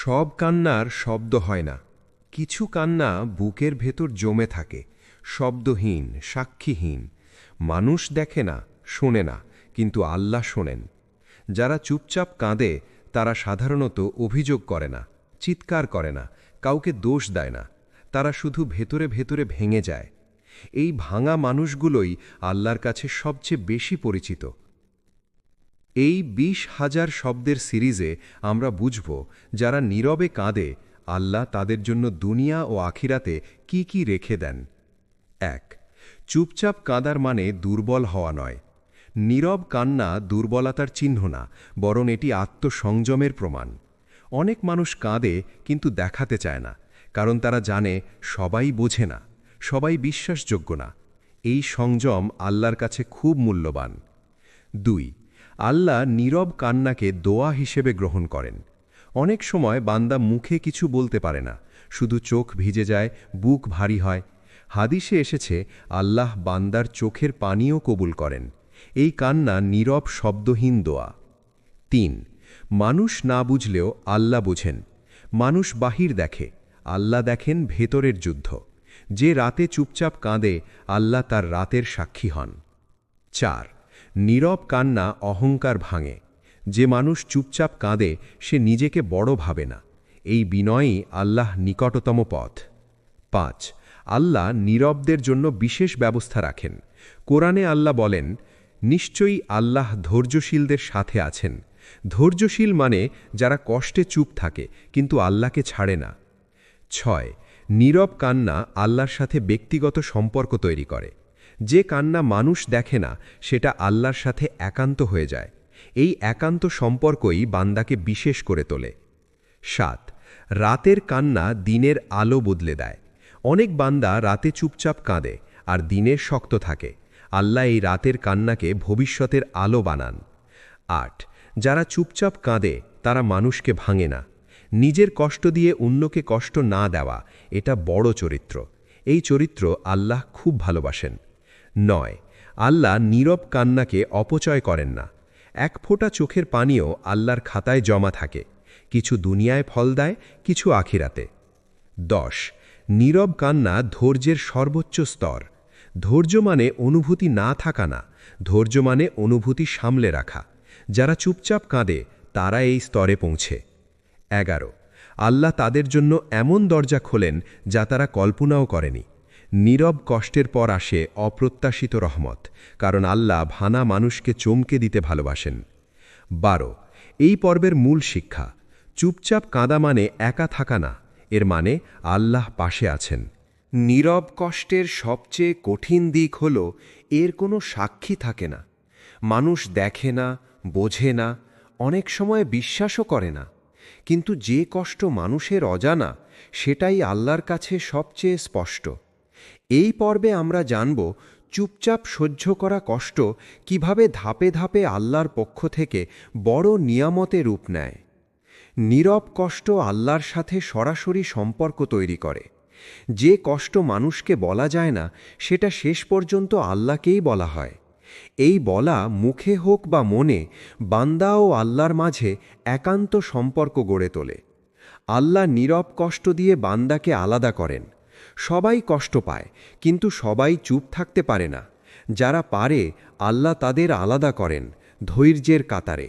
সব কান্নার শব্দ হয় না। কিছু কান্না বুকের ভেতর জমে থাকে, শব্দহীন, সাক্ষীহীন। মানুষ দেখে না, শোনে না, কিন্তু আল্লাহ শোনেন। যারা চুপচাপ কাঁদে তারা সাধারণত অভিযোগ করে না, চিৎকার করে না, কাউকে দোষ দেয় না। তারা শুধু ভেতরে ভেতরে ভেঙে যায়। এই ভাঙা মানুষগুলোই আল্লাহর কাছে সবচেয়ে বেশি পরিচিত। এই ২০,০০০ শব্দের সিরিজে আমরা বুঝব যারা নীরবে কাঁদে আল্লাহ তাদের জন্য দুনিয়া ও আখিরাতে কি কি রেখে দেন। ১. চুপচাপ কাঁদার মানে দুর্বল হওয়া নয়। নীরব কান্না দুর্বলতার চিহ্ন না, বরং এটি আত্মসংযমের প্রমাণ। অনেক মানুষ কাঁদে কিন্তু দেখাতে চায় না, কারণ তারা জানে সবাই বোঝে না, সবাই বিশ্বাসযোগ্য না। এই সংযম আল্লাহর কাছে খুব মূল্যবান। ২. আল্লাহ নীরব কান্নাকে দোয়া হিসেবে গ্রহণ করেন। অনেক সময় বান্দা মুখে কিছু বলতে পারে না, শুধু চোখ ভিজে যায়, বুক ভারী হয়। হাদিসে এসেছে আল্লাহ বান্দার চোখের পানিও কবুল করেন। এই কান্না নীরব শব্দহীন দোয়া। ৩. মানুষ না বুঝলেও আল্লাহ বুঝেন। মানুষ বাহির দেখে, আল্লাহ দেখেন ভেতরের যুদ্ধ। যে রাতে চুপচাপ কাঁদে আল্লাহ তার রাতের সাক্ষী হন। ৪. নীরব কান্না অহংকার ভাঙে। যে মানুষ চুপচাপ কাঁদে সে নিজেকে বড় ভাবে না। এই বিনয়ই আল্লাহ নিকটতম পথ। ৫. আল্লাহ নীরবদের জন্য বিশেষ ব্যবস্থা রাখেন। কোরআনে আল্লাহ বলেন, নিশ্চয়ই আল্লাহ ধৈর্যশীলদের সাথে আছেন। ধৈর্যশীল মানে যারা কষ্টে চুপ থাকে কিন্তু আল্লাহকে ছাড়ে না। ৬. নীরব কান্না আল্লাহর সাথে ব্যক্তিগত সম্পর্ক তৈরি করে। যে কান্না মানুষ দেখে না সেটা আল্লাহর সাথে একান্ত হয়ে যায়। এই একান্ত সম্পর্কই বান্দাকে বিশেষ করে তোলে। ৭. রাতের কান্না দিনের আলো বদলে দেয়। অনেক বান্দা রাতে চুপচাপ কাঁদে আর দিনে শক্ত থাকে। আল্লাহ এই রাতের কান্নাকে ভবিষ্যতের আলো বানান। ৮. যারা চুপচাপ কাঁদে তারা মানুষকে ভাঙে না। নিজের কষ্ট দিয়ে অন্যকে কষ্ট না দেওয়া, এটা বড় চরিত্র। এই চরিত্র আল্লাহ খুব ভালোবাসেন। ৯. আল্লাহ নীরব কান্নাকে অপচয় করেন না। এক ফোঁটা চোখের পানিও আল্লাহর খাতায় জমা থাকে। কিছু দুনিয়ায় ফল দেয়, কিছু আখিরাতে। ১০. নীরব কান্না ধৈর্যের সর্বোচ্চ স্তর। ধৈর্য মানে অনুভূতি না থাকা না, ধৈর্য মানে অনুভূতি সামলে রাখা। যারা চুপচাপ কাঁদে তারা এই স্তরে পৌঁছে। ১১. আল্লাহ তাদের জন্য এমন দরজা খোলেন যা তারা কল্পনাও করেনি। নীরব কষ্টের পর আসে অপ্রত্যাশিত রহমত, কারণ আল্লাহ ভানা মানুষকে চমকে দিতে ভালোবাসেন। ১২. এই পর্বের মূল শিক্ষা, চুপচাপ কাঁদা মানে একা থাকা না, এর মানে আল্লাহ পাশে আছেন। নীরব কষ্টের সবচেয়ে কঠিন দিক হল এর কোনো সাক্ষী থাকে না। মানুষ দেখে না, বোঝে না, অনেক সময় বিশ্বাসও করে না। কিন্তু যে কষ্ট মানুষের অজানা, সেটাই আল্লাহর কাছে সবচেয়ে স্পষ্ট। এই পর্বে আমরা জানব চুপচাপ সহ্য করা কষ্ট কিভাবে ধাপে ধাপে আল্লাহর পক্ষ থেকে বড় নিয়ামতে রূপ নেয়। নীরব কষ্ট আল্লাহর সাথে সরাসরি সম্পর্ক তৈরি করে। যে কষ্ট মানুষকে বলা যায় না সেটা শেষ পর্যন্ত আল্লাহকেই বলা হয়। এই বলা মুখে হোক বা মনে, বান্দা ও আল্লাহর মাঝে একান্ত সম্পর্ক গড়ে তোলে। আল্লাহ নীরব কষ্ট দিয়ে বান্দাকে আলাদা করেন। সবাই কষ্ট পায়, কিন্তু সবাই চুপ থাকতে পারে না। যারা পারে আল্লাহ তাদের আলাদা করেন ধৈর্যের কাতারে।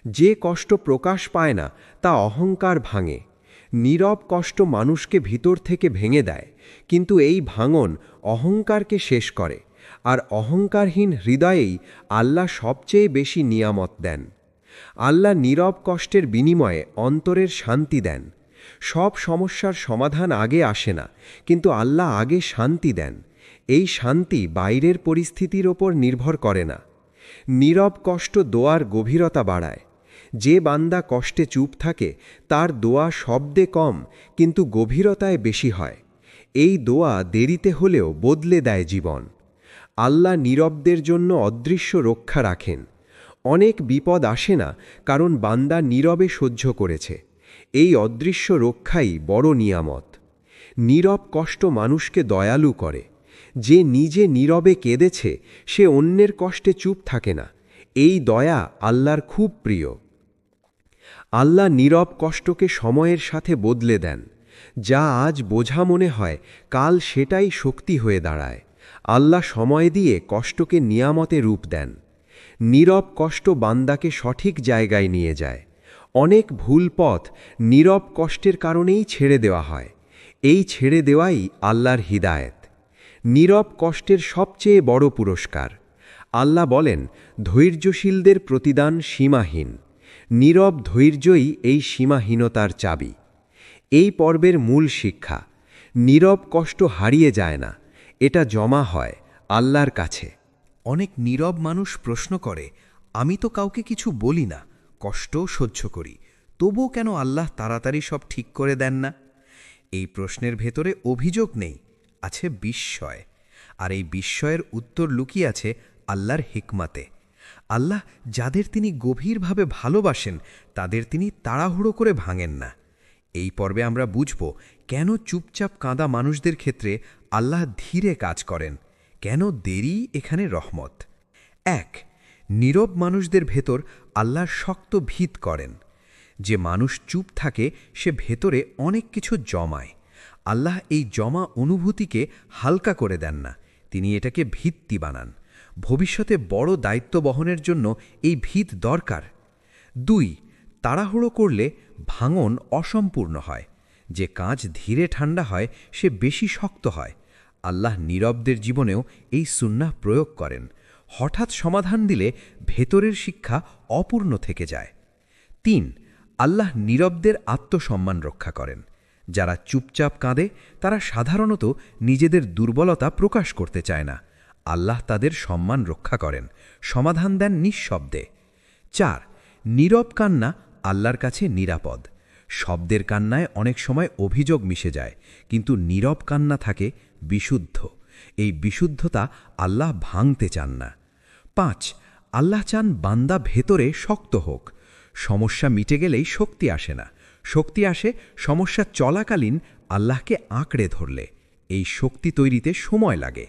যে কষ্ট প্রকাশ পায় না তা অহংকার ভাঙে। নীরব কষ্ট মানুষকে ভিতর থেকে ভেঙে দেয়, কিন্তু এই ভাঙন অহংকারকে শেষ করে। আর অহংকারহীন হৃদয়েই আল্লাহ সবচেয়ে বেশি নিয়ামত দেন। আল্লাহ নীরব কষ্টের বিনিময়ে অন্তরের শান্তি দেন। সব সমস্যার সমাধান আগে আসে না, কিন্তু আল্লাহ আগে শান্তি দেন। এই শান্তি বাইরের পরিস্থিতির ওপর নির্ভর করে না। নীরব কষ্ট দোয়ার গভীরতা বাড়ায়। যে বান্দা কষ্টে চুপ থাকে তার দোয়া শব্দে কম, কিন্তু গভীরতায় বেশি হয়। এই দোয়া দেরিতে হলেও বদলে দেয় জীবন। আল্লাহ নীরবদের জন্য অদৃশ্য রক্ষা রাখেন। অনেক বিপদ আসে না কারণ বান্দা নীরবে সহ্য করেছে। এই অদৃশ্য রক্ষাই বড় নিয়ামত। নীরব কষ্ট মানুষকে দয়ালু করে। যে নিজে নীরবে কেঁদেছে সে অন্যের কষ্টে চুপ থাকে না। এই দয়া আল্লাহর খুব প্রিয়। আল্লাহ নীরব কষ্টকে সময়ের সাথে বদলে দেন। যা আজ বোঝা মনে হয়, কাল সেটাই শক্তি হয়ে দাঁড়ায়। আল্লাহ সময় দিয়ে কষ্টকে নিয়ামতে রূপ দেন। নীরব কষ্ট বান্দাকে সঠিক জায়গায় নিয়ে যায়। অনেক ভুল পথ নীরব কষ্টের কারণেই ছেড়ে দেওয়া হয়। এই ছেড়ে দেওয়াই আল্লাহর হিদায়েত। নীরব কষ্টের সবচেয়ে বড় পুরস্কার। আল্লাহ বলেন, ধৈর্যশীলদের প্রতিদান সীমাহীন। নীরব ধৈর্যই এই সীমাহীনতার চাবি। এই পর্বের মূল শিক্ষা: নীরব কষ্ট হারিয়ে যায় না, এটা জমা হয় আল্লাহর কাছে। অনেক নীরব মানুষ প্রশ্ন করে, আমি তো কাউকে কিছু বলি না, কষ্টও সহ্য করি, তবুও কেন আল্লাহ তাড়াতাড়ি সব ঠিক করে দেন না? এই প্রশ্নের ভেতরে অভিযোগ নেই, আছে বিস্ময়। আর এই বিস্ময়ের উত্তর লুকিয়ে আছে আল্লাহর হিকমাতে। আল্লাহ যাদের তিনি গভীরভাবে ভালোবাসেন, তাদের তিনি তাড়াহুড়ো করে ভাঙেন না। এই পর্বে আমরা বুঝব কেন চুপচাপ কাঁদা মানুষদের ক্ষেত্রে আল্লাহ ধীরে কাজ করেন, কেন দেরি এখানে রহমত। ১. নীরব মানুষদের ভেতর আল্লাহর শক্ত ভিত করেন। যে মানুষ চুপ থাকে সে ভেতরে অনেক কিছু জমায়। আল্লাহ এই জমা অনুভূতিকে হালকা করে দেন না, তিনি এটাকে ভিত্তি বানান। ভবিষ্যতে বড় দায়িত্ব বহনের জন্য এই ভিত দরকার। ২. তাড়াহুড়ো করলে ভাঙন অসম্পূর্ণ হয়। যে কাঁচ ধীরে ঠান্ডা হয় সে বেশি শক্ত হয়। আল্লাহ নীরবদের জীবনেও এই সুন্নাহ প্রয়োগ করেন। হঠাৎ সমাধান দিলে ভেতরের শিক্ষা অপূর্ণ থেকে যায়। ৩. আল্লাহ নীরবদের আত্মসম্মান রক্ষা করেন। যারা চুপচাপ কাঁদে তারা সাধারণত নিজেদের দুর্বলতা প্রকাশ করতে চায় না। আল্লাহ তাদের সম্মান রক্ষা করেন, সমাধান দেন নিঃশব্দে। ৪. নীরব কান্না আল্লাহর কাছে নিরাপদ। শব্দের কান্নায় অনেক সময় অভিযোগ মিশে যায়, কিন্তু নীরব কান্না থাকে বিশুদ্ধ। এই বিশুদ্ধতা আল্লাহ ভাঙতে চান না। ৫. আল্লাহ চান বান্দা ভেতরে শক্ত হোক। সমস্যা মিটে গেলেই শক্তি আসে না, শক্তি আসে সমস্যা চলাকালীন আল্লাহকে আঁকড়ে ধরলে। এই শক্তি তৈরিতে সময় লাগে।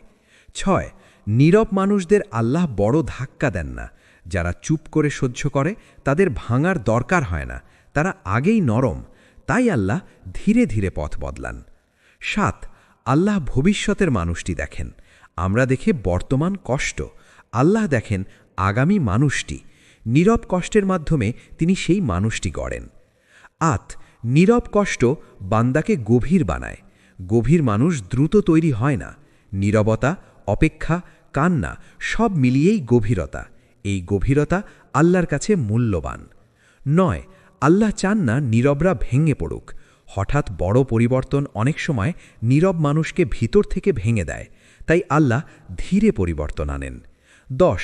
৬. নীরব মানুষদের আল্লাহ বড় ধাক্কা দেন না। যারা চুপ করে সহ্য করে তাদের ভাঙার দরকার হয় না, তারা আগেই নরম, তাই আল্লাহ ধীরে ধীরে পথ বদলান। ৭. আল্লাহ ভবিষ্যতের মানুষটি দেখেন। আমরা দেখে বর্তমান কষ্ট, আল্লাহ দেখেন আগামী মানুষটি। নীরব কষ্টের মাধ্যমে তিনি সেই মানুষটি গড়েন। ৮. নীরব কষ্ট বান্দাকে গভীর বানায়। গভীর মানুষ দ্রুত তৈরি হয় না। নীরবতা, অপেক্ষা, কান্না সব মিলিয়েই গভীরতা। এই গভীরতা আল্লাহর কাছে মূল্যবান। ৯. আল্লাহ চান না নীরবরা ভেঙে পড়ুক। হঠাৎ বড় পরিবর্তন অনেক সময় নীরব মানুষকে ভিতর থেকে ভেঙে দেয়, তাই আল্লাহ ধীরে পরিবর্তন আনেন। ১০.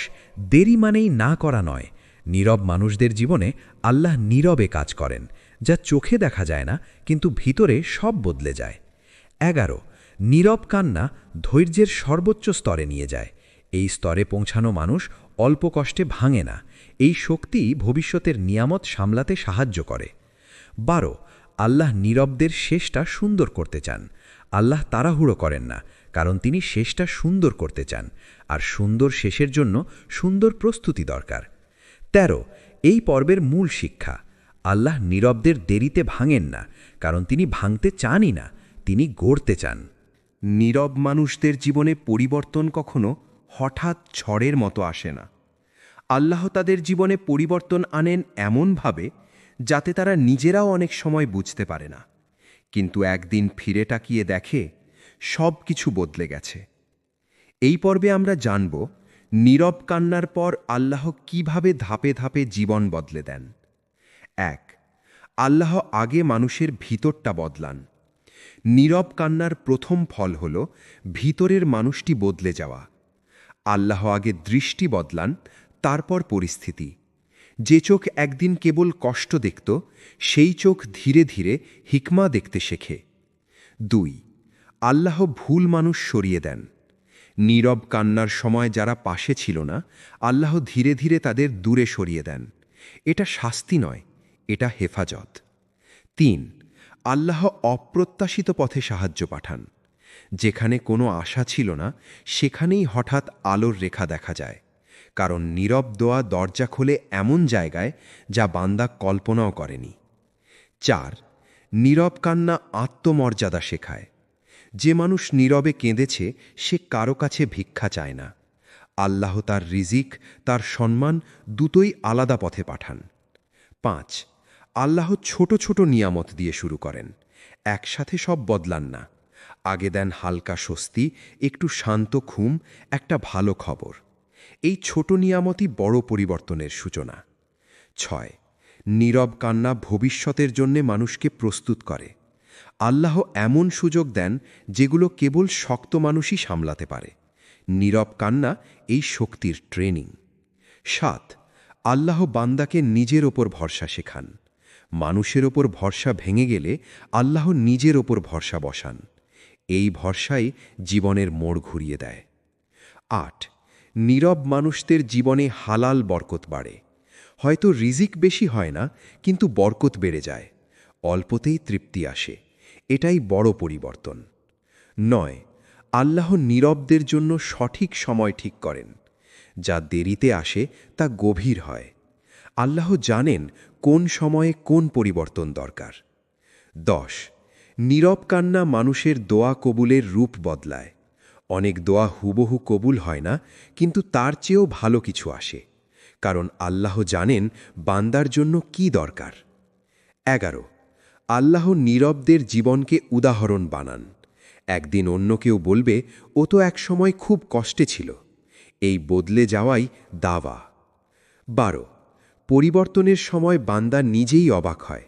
দেরি মানেই না করা নয়। নীরব মানুষদের জীবনে আল্লাহ নীরবে কাজ করেন, যা চোখে দেখা যায় না কিন্তু ভিতরে সব বদলে যায়। ১১. নীরব কান্না ধৈর্যের সর্বোচ্চ স্তরে নিয়ে যায়। এই স্তরে পৌঁছানো মানুষ অল্প কষ্টে ভাঙে না। এই শক্তি ভবিষ্যতের নিয়ামত সামলাতে সাহায্য করে। ১২. আল্লাহ নীরবদের শেষটা সুন্দর করতে চান। আল্লাহ তাড়াহুড়ো করেন না, কারণ তিনি শেষটা সুন্দর করতে চান, আর সুন্দর শেষের জন্য সুন্দর প্রস্তুতি দরকার। ১৩. এই পর্বের মূল শিক্ষা: আল্লাহ নীরবদের দেরিতে ভাঙেন না, কারণ তিনি ভাঙতে চানই না, তিনি গড়তে চান। নীরব মানুষদের জীবনে পরিবর্তন কখনো হঠাৎ ঝড়ের মতো আসে না। আল্লাহ তাদের জীবনে পরিবর্তন আনেন এমনভাবে যাতে তারা নিজেরাও অনেক সময় বুঝতে পারে না, কিন্তু একদিন ফিরে তাকিয়ে দেখে সব কিছু বদলে গেছে। এই পর্বে আমরা জানব নীরব কান্নার পর আল্লাহ কিভাবে ধাপে ধাপে জীবন বদলে দেন। ১. আল্লাহ আগে মানুষের ভিতরটা বদলান। নীরব কান্নার প্রথম ফল হল ভিতরের মানুষটি বদলে যাওয়া। আল্লাহ আগে দৃষ্টি বদলান, তারপর পরিস্থিতি। যে চোখ একদিন কেবল কষ্ট দেখত, সেই চোখ ধীরে ধীরে হিকমা দেখতে শেখে। ২. আল্লাহ ভুল মানুষ সরিয়ে দেন। নীরব কান্নার সময় যারা পাশে ছিল না, আল্লাহ ধীরে ধীরে তাদের দূরে সরিয়ে দেন। এটা শাস্তি নয়, এটা হেফাজত। ৩. আল্লাহ অপ্রত্যাশিত পথে সাহায্য পাঠান। যেখানে কোনো আশা ছিল না, সেখানেই হঠাৎ আলোর রেখা দেখা যায়। কারণ নীরব দোয়া দরজা খোলে এমন জায়গায় যা বান্দা কল্পনাও করেনি। 4. নীরব কান্না আত্মমর্যাদা শেখায়। যে মানুষ নীরবে কেঁদেছে সে কারো কাছে ভিক্ষা চায় না। আল্লাহ তার রিজিক, তার সম্মান দুটোই আলাদা পথে পাঠান। 5. আল্লাহ ছোট ছোট নিয়ামত দিয়ে শুরু করেন, একসাথে সব বদলান না। আগে দেন হালকা স্বস্তি, একটু শান্ত ঘুম, একটা ভালো খবর। এই ছোট নিয়ামতই বড় পরিবর্তনের সূচনা। 6. নীরব কান্না ভবিষ্যতের জন্যে মানুষকে প্রস্তুত করে। আল্লাহ এমন সুযোগ দেন যেগুলো কেবল শক্ত মানুষই সামলাতে পারে। নীরব কান্না এই শক্তির ট্রেনিং। 7. আল্লাহ বান্দাকে নিজের ওপর ভরসা শেখান। মানুষের ওপর ভরসা ভেঙে গেলে আল্লাহ নিজের ওপর ভরসা বসান। এই ভরসাই জীবনের মোড় ঘুরিয়ে দেয়। 8. নীরব মানুষদের জীবনে হালাল বরকত বাড়ে। হয়তো রিজিক বেশি হয় না, কিন্তু বরকত বেড়ে যায়। অল্পতেই তৃপ্তি আসে। এটাই বড় পরিবর্তন। 9. আল্লাহ নীরবদের জন্য সঠিক সময় ঠিক করেন। যা দেরিতে আসে তা গভীর হয়। আল্লাহ জানেন কোন সময়ে কোন পরিবর্তন দরকার। 10. নীরব কান্না মানুষের দোয়া কবুলের রূপ বদলায়। অনেক দোয়া হুবহু কবুল হয় না, কিন্তু তার চেয়েও ভালো কিছু আসে, কারণ আল্লাহ জানেন বান্দার জন্য কি দরকার। 11. আল্লাহ নীরবদের জীবনকে উদাহরণ বানান। একদিন অন্য কেউ বলবে, ও তো একসময় খুব কষ্টে ছিল। এই বদলে যাওয়াই দাওয়া। 12. পরিবর্তনের সময় বান্দা নিজেই অবাক হয়।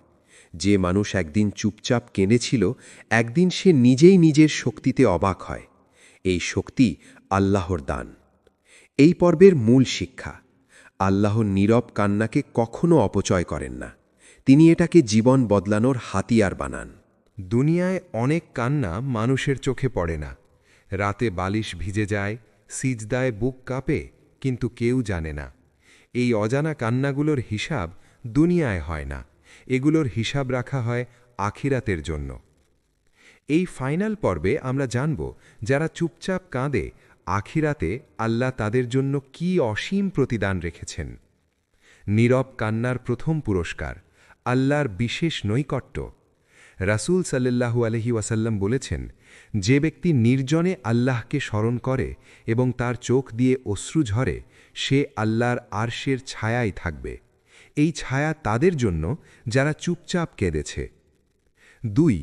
যে মানুষ একদিন চুপচাপ কেঁদেছিল, একদিন সে নিজেই নিজের শক্তিতে অবাক হয়। এই শক্তি আল্লাহর দান। এই পর্বের মূল শিক্ষা: আল্লাহ নীরব কান্নাকে কখনো অপচয় করেন না। তিনি এটাকে জীবন বদলানোর হাতিয়ার বানান। দুনিয়ায় অনেক কান্না মানুষের চোখে পড়ে না। রাতে বালিশ ভিজে যায়, সিজদায় বুক কাঁপে, কিন্তু কেউ জানে না। এই অজানা কান্নাগুলোর হিসাব দুনিয়ায় হয় না, এগুলোর হিসাব রাখা হয় আখিরাতের জন্য। এই ফাইনাল পর্বে আমরা জানব, যারা চুপচাপ কাঁদে, আখিরাতে আল্লাহ তাদের জন্য কি অসীম প্রতিদান রেখেছেন। নীরব কান্নার প্রথম পুরস্কার আল্লাহর বিশেষ নৈকট্য। রাসূল সাল্লাল্লাহু আলাইহি ওয়াসাল্লাম বলেছেন, যে ব্যক্তি নির্জনে আল্লাহকে স্মরণ করে এবং তার চোখ দিয়ে অশ্রু ঝরে, সে আল্লাহর আরশের ছায়ায় থাকবে। এই ছায়া তাদের জন্য যারা চুপচাপ কেঁদেছে। 2.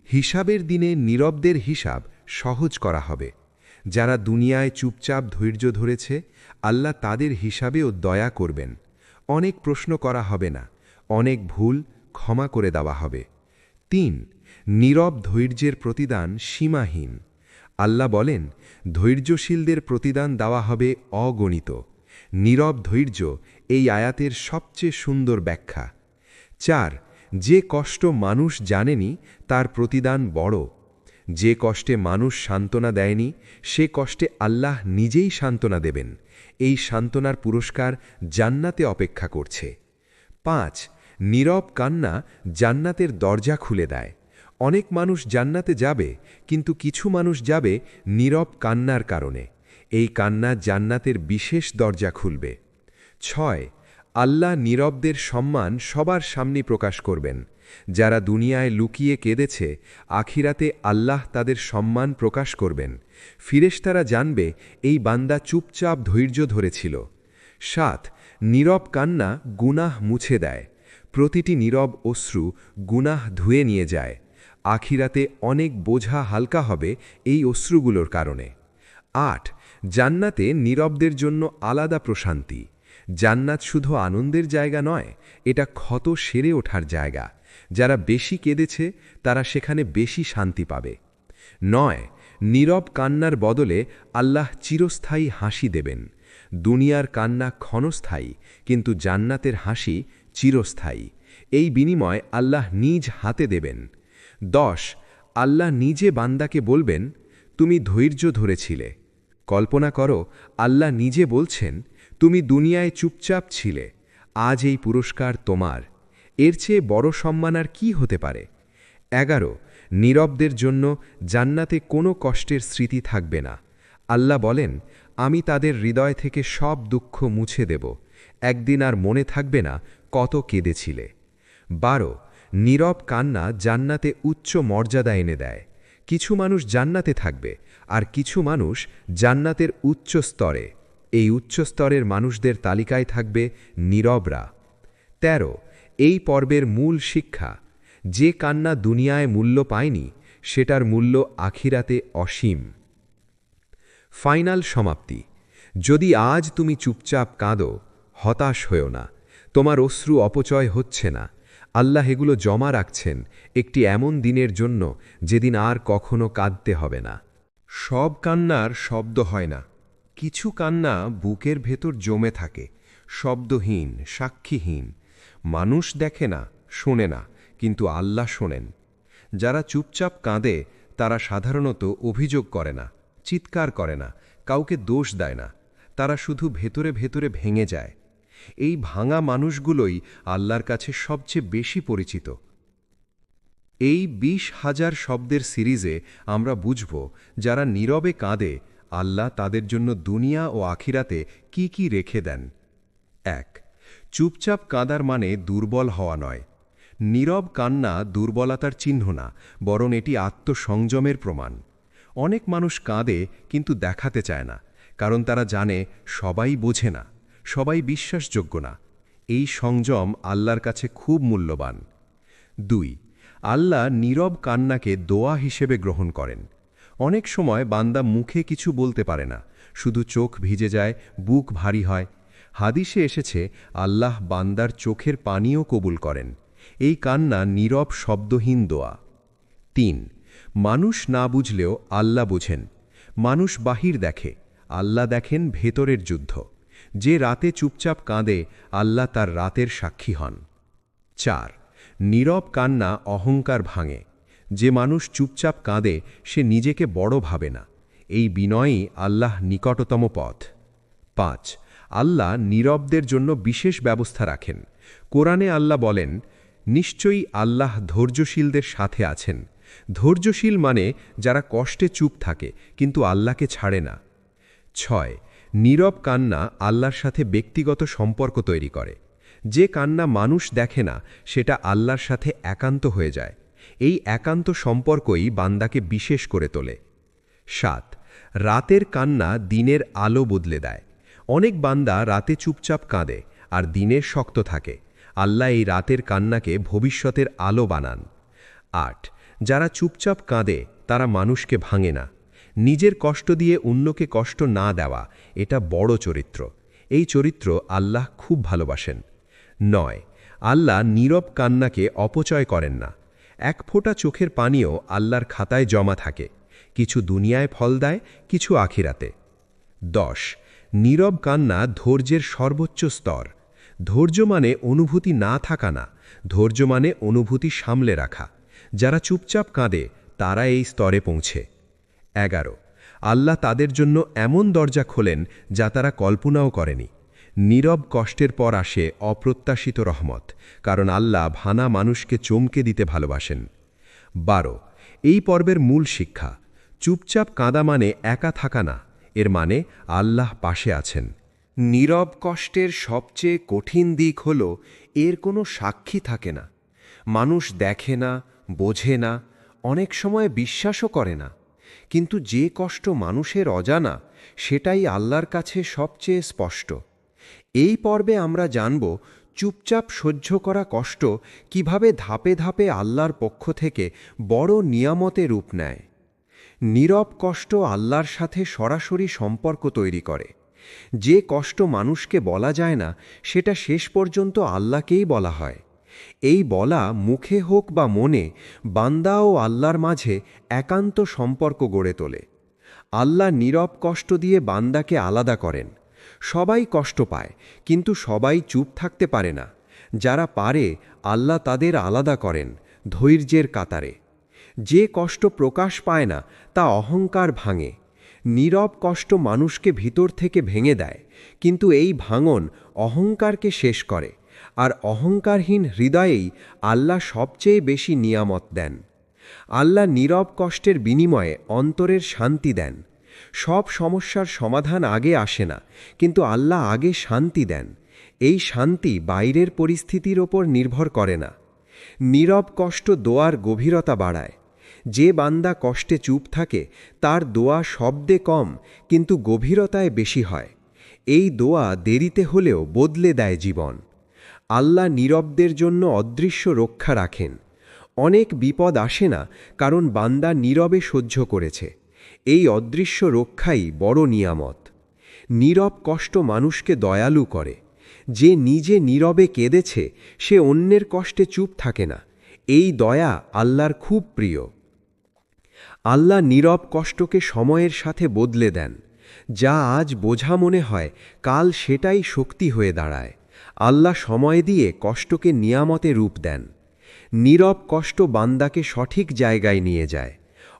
হিসাবের দিনে নীরবদের হিসাব সহজ করা হবে। যারা দুনিয়ায় চুপচাপ ধৈর্য ধরেছে, আল্লাহ তাদের হিসাবেও দয়া করবেন। অনেক প্রশ্ন করা হবে না, অনেক ভুল ক্ষমা করে দেওয়া হবে। 3. নীরব ধৈর্যের প্রতিদান সীমাহীন। আল্লাহ বলেন, ধৈর্যশীলদের প্রতিদান দেওয়া হবে অগণিত। নীরব ধৈর্য এই আয়াতের সবচেয়ে সুন্দর ব্যাখ্যা। 4. যে কষ্ট মানুষ জানেনি তার প্রতিদান বড়। যে কষ্টে মানুষ সান্ত্বনা দেয়নি, সে কষ্টে আল্লাহ নিজেই সান্ত্বনা দেবেন। এই সান্ত্বনার পুরস্কার জান্নাতে অপেক্ষা করছে। 5. নীরব কান্না জান্নাতের দরজা খুলে দেয়। অনেক মানুষ জান্নাতে যাবে, কিন্তু কিছু মানুষ যাবে নীরব কান্নার কারণে। এই কান্না জান্নাতের বিশেষ দরজা খুলবে। 6. আল্লাহ নীরবদের সম্মান সবার সামনে প্রকাশ করবেন। যারা দুনিয়ায় লুকিয়ে কেঁদেছে, আখিরাতে আল্লাহ তাদের সম্মান প্রকাশ করবেন। ফিরেশতারা জানবে এই বান্দা চুপচাপ ধৈর্য ধরেছিল। 7. নীরব কান্না গুনাহ মুছে দেয়। প্রতিটি নীরব অশ্রু গুনাহ ধুয়ে নিয়ে যায়। আখিরাতে অনেক বোঝা হালকা হবে এই অশ্রুগুলোর কারণে। 8. জান্নাতে নীরবদের জন্য আলাদা প্রশান্তি। জান্নাত শুধু আনন্দের জায়গা নয়, এটা ক্ষত সেরে ওঠার জায়গা। যারা বেশি কেঁদেছে তারা সেখানে বেশি শান্তি পাবে। 9. নীরব কান্নার বদলে আল্লাহ চিরস্থায়ী হাসি দেবেন। দুনিয়ার কান্না ক্ষণস্থায়ী, কিন্তু জান্নাতের হাসি চিরস্থায়ী। এই বিনিময় আল্লাহ নিজ হাতে দেবেন। 10. আল্লাহ নিজে বান্দাকে বলবেন, তুমি ধৈর্য ধরেছিলে। কল্পনা করো, আল্লাহ নিজে বলছেন, তুমি দুনিয়ায় চুপচাপ ছিলে, আজ এই পুরস্কার তোমার। এর চেয়ে বড় সম্মান আর কি হতে পারে। 11. নীরবদের জন্য জান্নাতে কোনো কষ্টের স্মৃতি থাকবে না। আল্লাহ বলেন, আমি তাদের হৃদয় থেকে সব দুঃখ মুছে দেব, একদিন আর মনে থাকবে না কত কেঁদেছিলে। 12 নীরব কান্না জান্নাতে উচ্চ মর্যাদা এনে দেয়। কিছু মানুষ জান্নাতে থাকবে, আর কিছু মানুষ জান্নাতের উচ্চ স্তরে। এই উচ্চ স্তরের মানুষদের তালিকায় থাকবে নীরবরা। 13 এই পর্বের মূল শিক্ষা, যে কান্না দুনিয়ায় মূল্য পায়নি সেটার মূল্য আখিরাতে অসীম। ফাইনাল সমাপ্তি। যদি আজ তুমি চুপচাপ কাঁদো, হতাশ হয়েও না। তোমার অশ্রু অপচয় হচ্ছে না। আল্লাহ এগুলো জমা রাখছেন একটি এমন দিনের জন্য যেদিন আর কখনো কাঁদতে হবে না। সব কান্নার শব্দ হয় না, কিছু কান্না বুকের ভেতর জমে থাকে, শব্দহীন, সাক্ষীহীন। মানুষ দেখে না, শোনে না, কিন্তু আল্লাহ শোনেন। যারা চুপচাপ কাঁদে তারা সাধারণত অভিযোগ করে না, চিৎকার করে না, কাউকে দোষ দেয় না। তারা শুধু ভেতরে ভেতরে ভেঙে যায়। এই ভাঙা মানুষগুলোই আল্লাহর কাছে সবচেয়ে বেশি পরিচিত। এই 20,000 শব্দের সিরিজে আমরা বুঝব যারা নীরবে কাঁদে আল্লাহ তাদের জন্য দুনিয়া ও আখিরাতে কি কি রেখে দেন। 1 চুপচাপ কাঁদার মানে দুর্বল হওয়া নয়। নীরব কান্না দুর্বলতার চিহ্ন না, বরং এটি আত্মসংযমের প্রমাণ। অনেক মানুষ কাঁদে কিন্তু দেখাতে চায় না, কারণ তারা জানে সবাই বোঝে না, সবাই বিশ্বাসযোগ্য না। এই সংযম আল্লাহর কাছে খুব মূল্যবান। 2 আল্লাহ নীরব কান্নাকে দোয়া হিসেবে গ্রহণ করেন। অনেক সময় বান্দা মুখে কিছু বলতে পারে না, শুধু চোখ ভিজে যায়, বুক ভারী হয়। হাদিসে এসেছে আল্লাহ বান্দার চোখের পানিও কবুল করেন। এই কান্না নীরব শব্দহীন দোয়া। 3 মানুষ না বুঝলেও আল্লাহ বুঝেন। মানুষ বাহির দেখে, আল্লাহ দেখেন ভেতরের যুদ্ধ। যে রাতে চুপচাপ কাঁদে আল্লাহ তার রাতের সাক্ষী হন। 4 নীরব কান্না অহংকার ভাঙে। যে মানুষ চুপচাপ কাঁদে সে নিজেকে বড় ভাবে না। এই বিনয়ই আল্লাহ নিকটতম পথ। 5 আল্লাহ নীরবদের জন্য বিশেষ ব্যবস্থা রাখেন। কোরআনে আল্লাহ বলেন, নিশ্চয়ই আল্লাহ ধৈর্যশীলদের সাথে আছেন। ধৈর্যশীল মানে যারা কষ্টে চুপ থাকে কিন্তু আল্লাহকে ছাড়ে না। 6 নীরব কান্না আল্লাহর সাথে ব্যক্তিগত সম্পর্ক তৈরি করে। যে কান্না মানুষ দেখে না সেটা আল্লাহর সাথে একান্ত হয়ে যায়। এই একান্ত সম্পর্কই বান্দাকে বিশেষ করে তোলে। 7 রাতের কান্না দিনের আলো বদলে দেয়। অনেক বান্দা রাতে চুপচাপ কাঁদে আর দিনে শক্ত থাকে। আল্লাহ এই রাতের কান্নাকে ভবিষ্যতের আলো বানান। 8 যারা চুপচাপ কাঁদে তারা মানুষকে ভাঙে না। নিজের কষ্ট দিয়ে অন্যকে কষ্ট না দেওয়া, এটা বড় চরিত্র। এই চরিত্র আল্লাহ খুব ভালোবাসেন। 9 আল্লাহ নীরব কান্নাকে অপচয় করেন না। এক ফোঁটা চোখের পানিও আল্লাহর খাতায় জমা থাকে। কিছু দুনিয়ায় ফল দেয়, কিছু আখিরাতে। 10 নীরব কান্না ধৈর্যের সর্বোচ্চ স্তর। ধৈর্য মানে অনুভূতি না থাকা না, ধৈর্য মানে অনুভূতি সামলে রাখা। যারা চুপচাপ কাঁদে তারা এই স্তরে পৌঁছে। 11 আল্লাহ তাদের জন্য এমন দরজা খোলেন যা তারা কল্পনাও করেনি। নীরব কষ্টের পর আসে অপ্রত্যাশিত রহমত, কারণ আল্লাহ ভানা মানুষকে চমকে দিতে ভালোবাসেন। 12 এই পর্বের মূল শিক্ষা, চুপচাপ কাঁদা মানে একা থাকা না, এর মানে আল্লাহ পাশে আছেন। নীরব কষ্টের সবচেয়ে কঠিন দিক হল এর কোনো সাক্ষী থাকে না। মানুষ দেখে না, বোঝে না, অনেক সময় বিশ্বাসও করে না। কিন্তু যে কষ্ট মানুষের অজানা, সেটাই আল্লাহর কাছে সবচেয়ে স্পষ্ট। এই পর্বে আমরা জানব চুপচাপ সহ্য করা কষ্ট কিভাবে ধাপে ধাপে আল্লাহর পক্ষ থেকে বড় নিয়ামতে রূপ নেয়। নীরব কষ্ট আল্লাহর সাথে সরাসরি সম্পর্ক তৈরি করে। যে কষ্ট মানুষকে বলা যায় না সেটা শেষ পর্যন্ত আল্লাহকেই বলা হয়। এই বলা মুখে হোক বা মনে, বান্দা ও আল্লাহর মাঝে একান্ত সম্পর্ক গড়ে তোলে। আল্লাহ নীরব কষ্ট দিয়ে বান্দাকে আলাদা করেন। সবাই কষ্ট পায়, কিন্তু সবাই চুপ থাকতে পারে না। যারা পারে আল্লাহ তাদের আলাদা করেন ধৈর্যের কাতারে। যে কষ্ট প্রকাশ পায় না তা অহংকার ভাঙে। নীরব কষ্ট মানুষকে ভিতর থেকে ভেঙে দেয়, কিন্তু এই ভাঙন অহংকারকে শেষ করে। আর অহংকারহীন হৃদয়েই আল্লাহ সবচেয়ে বেশি নিয়ামত দেন। আল্লাহ নীরব কষ্টের বিনিময়ে অন্তরের শান্তি দেন। সব সমস্যার সমাধান আগে আসে না, কিন্তু আল্লাহ আগে শান্তি দেন। এই শান্তি বাইরের পরিস্থিতির ওপর নির্ভর করে না। নীরব কষ্ট দোয়ার গভীরতা বাড়ায়। যে বান্দা কষ্টে চুপ থাকে তার দোয়া শব্দে কম কিন্তু গভীরতায় বেশি হয়। এই দোয়া দেরিতে হলেও বদলে দেয় জীবন। আল্লাহ নীরবদের জন্য অদৃশ্য রক্ষা রাখেন। অনেক বিপদ আসে না কারণ বান্দা নীরবে সহ্য করেছে। এই অদৃশ্য রক্ষাই বড় নিয়ামত। নীরব কষ্ট মানুষকে দয়ালু করে। যে নিজে নীরবে কেঁদেছে সে অন্যের কষ্টে চুপ থাকে না। এই দয়া আল্লাহর খুব প্রিয়। আল্লাহ নীরব কষ্টকে সময়ের সাথে বদলে দেন। যা আজ বোঝা মনে হয় কাল সেটাই শক্তি হয়ে দাঁড়ায়। আল্লাহ সময় দিয়ে কষ্টকে নিয়ামতে রূপ দেন। নীরব কষ্ট বান্দাকে সঠিক জায়গায় নিয়ে যায়।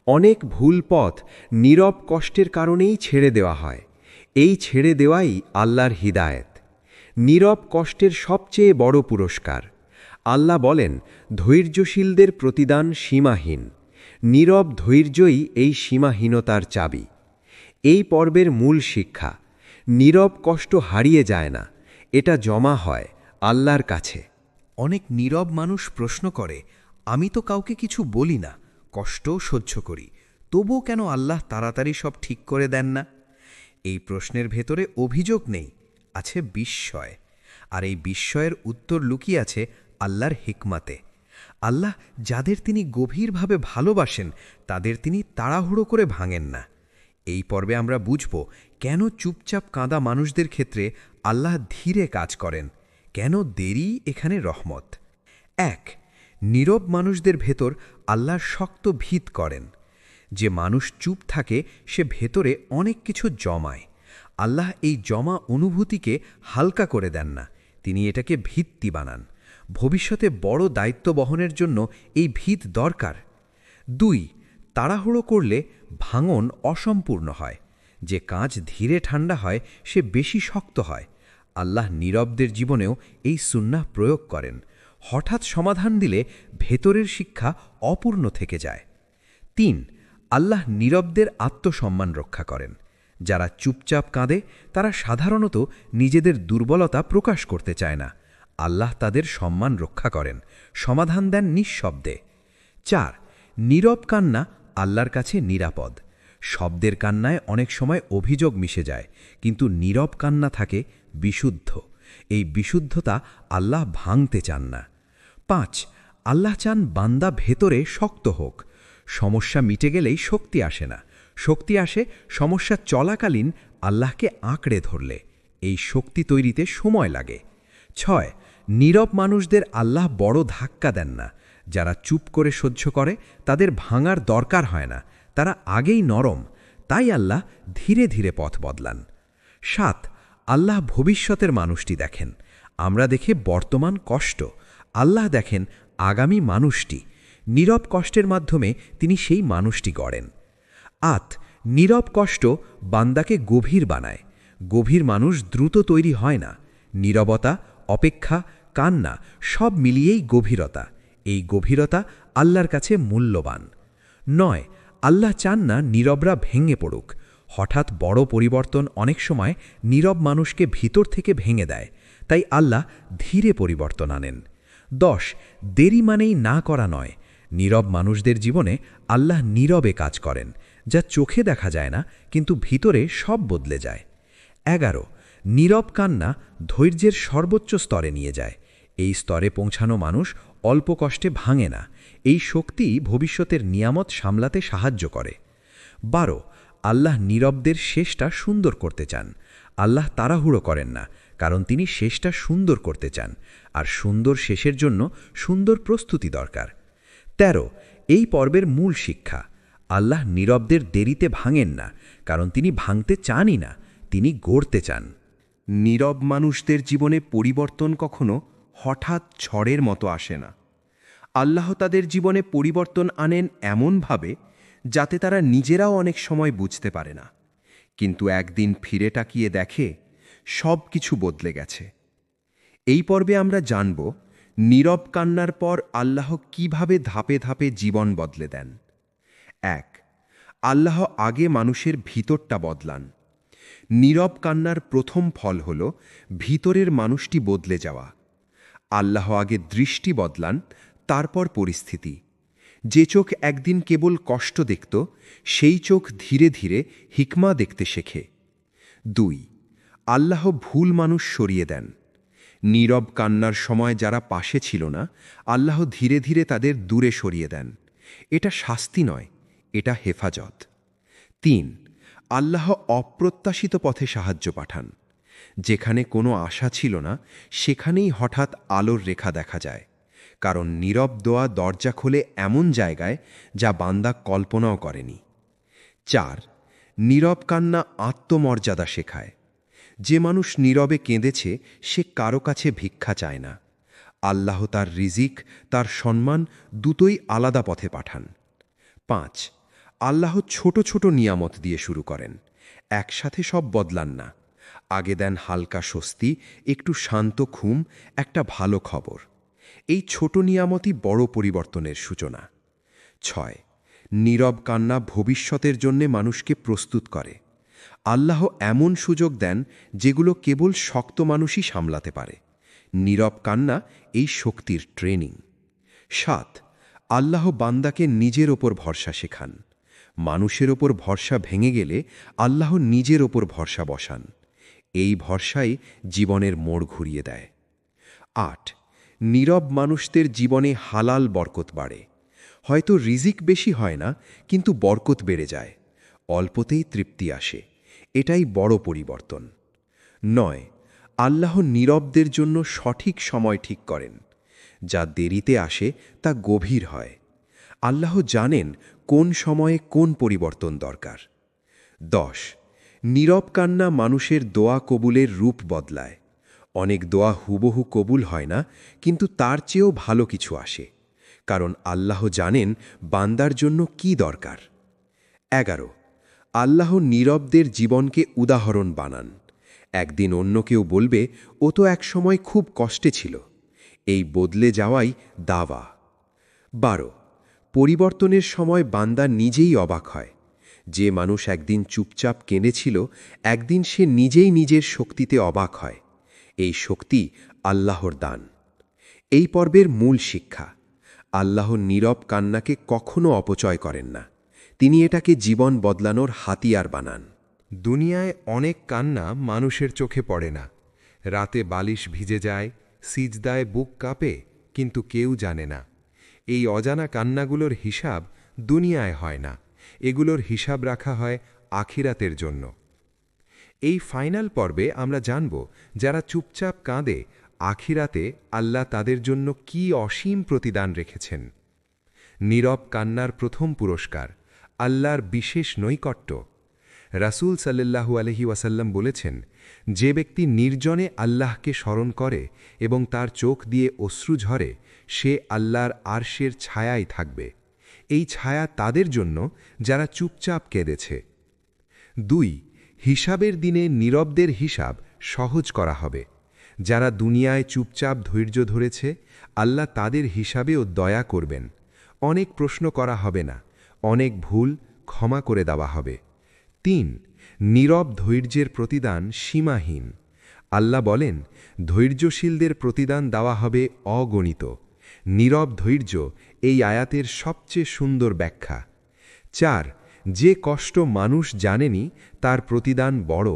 অনেক ভুল পথ নীরব কষ্টের কারণেই ছেড়ে দেওয়া হয়। এই ছেড়ে দেওয়াই আল্লাহর হিদায়েত। নীরব কষ্টের সবচেয়ে বড় পুরস্কার। আল্লাহ বলেন, ধৈর্যশীলদের প্রতিদান সীমাহীন। নীরব ধৈর্যই এই সীমাহীনতার চাবি। এই পর্বের মূল শিক্ষা: নীরব কষ্ট হারিয়ে যায় না, এটা জমা হয় আল্লাহর কাছে। অনেক নীরব মানুষ প্রশ্ন করে, আমি তো কাউকে কিছু বলি না, কষ্টও সহ্য করি, তবুও কেন আল্লাহ তাড়াতাড়ি সব ঠিক করে দেন না? এই প্রশ্নের ভেতরে অভিযোগ নেই, আছে বিস্ময়। আর এই বিস্ময়ের উত্তর লুকিয়ে আছে আল্লাহর হিকমাতে। আল্লাহ যাদের তিনি গভীরভাবে ভালোবাসেন তাদের তিনি তাড়াহুড়ো করে ভাঙেন না। এই পর্বে আমরা বুঝব কেন চুপচাপ কাঁদা মানুষদের ক্ষেত্রে আল্লাহ ধীরে কাজ করেন, কেন দেরি এখানে রহমত। ১. নীরব মানুষদের ভেতর আল্লাহ শক্ত ভিত করেন। যে মানুষ চুপ থাকে সে ভেতরে অনেক কিছু জমায়। আল্লাহ এই জমা অনুভূতিকে হালকা করে দেন না, তিনি এটাকে ভিত্তি বানান। ভবিষ্যতে বড় দায়িত্ব বহনের জন্য এই ভিত দরকার। ২. তাড়াহুড়ো করলে ভাঙন অসম্পূর্ণ হয়। যে কাঁচ ধীরে ঠান্ডা হয় সে বেশি শক্ত হয়। আল্লাহ নীরবদের জীবনেও এই সুন্নাহ প্রয়োগ করেন। হঠাৎ সমাধান দিলে ভেতরের শিক্ষা অপূর্ণ থেকে যায়। ৩. আল্লাহ নীরবদের আত্মসম্মান রক্ষা করেন। যারা চুপচাপ কাঁদে তারা সাধারণত নিজেদের দুর্বলতা প্রকাশ করতে চায় না। আল্লাহ তাদের সম্মান রক্ষা করেন, সমাধান দেন নিঃশব্দে। ৪. নীরব কান্না আল্লাহর কাছে নিরাপদ। শব্দের কান্নায় অনেক সময় অভিযোগ মিশে যায়, কিন্তু নীরব কান্না থাকে বিশুদ্ধ। এই বিশুদ্ধতা আল্লাহ ভাঙতে চান না। ৫. আল্লাহ চান বান্দা ভেতরে শক্ত হোক। সমস্যা মিটে গেলেই শক্তি আসে না, শক্তি আসে সমস্যা চলাকালীন আল্লাহকে আঁকড়ে ধরলে। এই শক্তি তৈরিতে সময় লাগে। ৬. নীরব মানুষদের আল্লাহ বড় ধাক্কা দেন না। যারা চুপ করে সহ্য করে তাদের ভাঙার দরকার হয় না, তারা আগেই নরম, তাই আল্লাহ ধীরে ধীরে পথ বদলান। ৭. আল্লাহ ভবিষ্যতের মানুষটি দেখেন। আমরা দেখে বর্তমান কষ্ট, আল্লাহ দেখেন আগামী মানুষটি। নীরব কষ্টের মাধ্যমে তিনি সেই মানুষটি গড়েন। ৮. নীরব কষ্ট বান্দাকে গভীর বানায়। গভীর মানুষ দ্রুত তৈরি হয় না। নীরবতা, অপেক্ষা, কান্না সব মিলিয়েই গভীরতা। এই গভীরতা আল্লাহর কাছে মূল্যবান। ৯. আল্লাহ চান না নীরবরা ভেঙে পড়ুক। হঠাৎ বড় পরিবর্তন অনেক সময় নীরব মানুষকে ভিতর থেকে ভেঙে দেয়, তাই আল্লাহ ধীরে পরিবর্তন আনেন। ১০. দেরি মানেই না করা নয়। নীরব মানুষদের জীবনে আল্লাহ নীরবে কাজ করেন, যা চোখে দেখা যায় না কিন্তু ভিতরে সব বদলে যায়। ১১. নীরব কান্না ধৈর্যের সর্বোচ্চ স্তরে নিয়ে যায়। এই স্তরে পৌঁছানো মানুষ অল্প কষ্টে ভাঙে না। এই শক্তি ভবিষ্যতের নিয়ামত সামলাতে সাহায্য করে। ১২. আল্লাহ নীরবদের শেষটা সুন্দর করতে চান। আল্লাহ তাড়াহুড়ো করেন না, কারণ তিনি শেষটা সুন্দর করতে চান, আর সুন্দর শেষের জন্য সুন্দর প্রস্তুতি দরকার। ১৩. এই পর্বের মূল শিক্ষা: আল্লাহ নীরবদের দেরিতে ভাঙেন না, কারণ তিনি ভাঙতে চানই না, তিনি গড়তে চান। নীরব মানুষদের জীবনে পরিবর্তন কখনো হঠাৎ ঝড়ের মতো আসে না। আল্লাহ তাদের জীবনে পরিবর্তন আনেন এমনভাবে যাতে তারা নিজেরাও অনেক সময় বুঝতে পারে না, কিন্তু একদিন ফিরে তাকিয়ে দেখে সব কিছু বদলে গেছে। এই পর্বে আমরা জানব নীরব কান্নার পর আল্লাহ কিভাবে ধাপে ধাপে জীবন বদলে দেন। ১. আল্লাহ আগে মানুষের ভিতরটা বদলান। নীরব কান্নার প্রথম ফল হল ভিতরের মানুষটি বদলে যাওয়া। আল্লাহ আগে দৃষ্টি বদলান, তারপর পরিস্থিতি। যে চোখ একদিন কেবল কষ্ট দেখত, সেই চোখ ধীরে ধীরে হিকমা দেখতে শেখে। 2. আল্লাহ ভুল মানুষ সরিয়ে দেন। নীরব কান্নার সময় যারা পাশে ছিল না, আল্লাহ ধীরে ধীরে তাদের দূরে সরিয়ে দেন। এটা শাস্তি নয়, এটা হেফাজত। 3. আল্লাহ অপ্রত্যাশিত পথে সাহায্য পাঠান। যেখানে কোনো আশা ছিল না, সেখানেই হঠাৎ আলোর রেখা দেখা যায়। কারণ নীরব দোয়া দরজা খোলে এমন জায়গায় যা বান্দা কল্পনাও করেনি। 4. নীরব কান্না আত্মমর্যাদা শেখায়। যে মানুষ নীরবে কেঁদেছে, সে কারো কাছে ভিক্ষা চায় না। আল্লাহ তার রিজিক, তার সম্মান দুটোই আলাদা পথে পাঠান। 5. আল্লাহ ছোট ছোট নিয়ামত দিয়ে শুরু করেন, একসাথে সব বদলান না। আগে দেন হালকা স্বস্তি, একটু শান্ত ঘুম, একটা ভালো খবর। এই ছোট নিয়ামতই বড় পরিবর্তনের সূচনা। 6. নীরব কান্না ভবিষ্যতের জন্যে মানুষকে প্রস্তুত করে। আল্লাহ এমন সুযোগ দেন যেগুলো কেবল শক্ত মানুষই সামলাতে পারে। নীরব কান্না এই শক্তির ট্রেনিং। 7. আল্লাহ বান্দাকে নিজের ওপর ভরসা শেখান। মানুষের ওপর ভরসা ভেঙে গেলে আল্লাহ নিজের ওপর ভরসা বসান। এই ভরসাই জীবনের মোড় ঘুরিয়ে দেয়। 8. নীরব মানুষদের জীবনে হালাল বরকত বাড়ে। হয়তো রিজিক বেশি হয় না, কিন্তু বরকত বেড়ে যায়। অল্পতেই তৃপ্তি আসে। এটাই বড় পরিবর্তন। 9. আল্লাহ নীরবদের জন্য সঠিক সময় ঠিক করেন। যা দেরিতে আসে তা গভীর হয়। আল্লাহ জানেন কোন সময়ে কোন পরিবর্তন দরকার। 10. নীরব কান্না মানুষের দোয়া কবুলের রূপ বদলায়। অনেক দোয়া হুবহু কবুল হয় না, কিন্তু তার চেয়েও ভালো কিছু আসে। কারণ আল্লাহ জানেন বান্দার জন্য কি দরকার। 11. আল্লাহ নীরবদের জীবনকে উদাহরণ বানান। একদিন অন্য কেউ বলবে, ও তো একসময় খুব কষ্টে ছিল। এই বদলে যাওয়াই দাওয়া। 12. পরিবর্তনের সময় বান্দা নিজেই অবাক হয়। যে মানুষ একদিন চুপচাপ কেঁদেছিল, একদিন সে নিজেই নিজের শক্তিতে অবাক হয়। এই শক্তি আল্লাহর দান। এই পর্বের মূল শিক্ষা: আল্লাহ নীরব কান্নাকে কখনো অপচয় করেন না। তিনি এটাকে জীবন বদলানোর হাতিয়ার বানান। দুনিয়ায় অনেক কান্না মানুষের চোখে পড়ে না। রাতে বালিশ ভিজে যায়, সিজদায় বুক কাঁপে, কিন্তু কেউ জানে না। এই অজানা কান্নাগুলোর হিসাব দুনিয়ায় হয় না, এগুলোর হিসাব রাখা হয় আখিরাতের জন্য। এই ফাইনাল পর্বে আমরা জানব, যারা চুপচাপ কাঁদে, আখিরাতে আল্লাহ তাদের জন্য কি অসীম প্রতিদান রেখেছেন। নীরব কান্নার প্রথম পুরস্কার আল্লাহর বিশেষ নৈকট্য। রাসূল সাল্লাল্লাহু আলাইহি ওয়াসাল্লাম বলেছেন, যে ব্যক্তি নির্জনে আল্লাহকে স্মরণ করে এবং তার চোখ দিয়ে অশ্রু ঝরে, সে আল্লাহর আরশের ছায়ায় থাকবে। এই ছায়া তাদের জন্য যারা চুপচাপ কেঁদেছে। 2. হিসাবের দিনে নীরবদের হিসাব সহজ করা হবে। যারা দুনিয়ায় চুপচাপ ধৈর্য ধরেছে, আল্লাহ তাদের হিসাবেও দয়া করবেন। অনেক প্রশ্ন করা হবে না, অনেক ভুল ক্ষমা করে দেওয়া হবে। 3. নীরব ধৈর্যের প্রতিদান সীমাহীন। আল্লাহ বলেন, ধৈর্যশীলদের প্রতিদান দেওয়া হবে অগণিত। নীরব ধৈর্য এই আয়াতের সবচেয়ে সুন্দর ব্যাখ্যা। 4. যে কষ্ট মানুষ জানেনি, তার প্রতিদান বড়।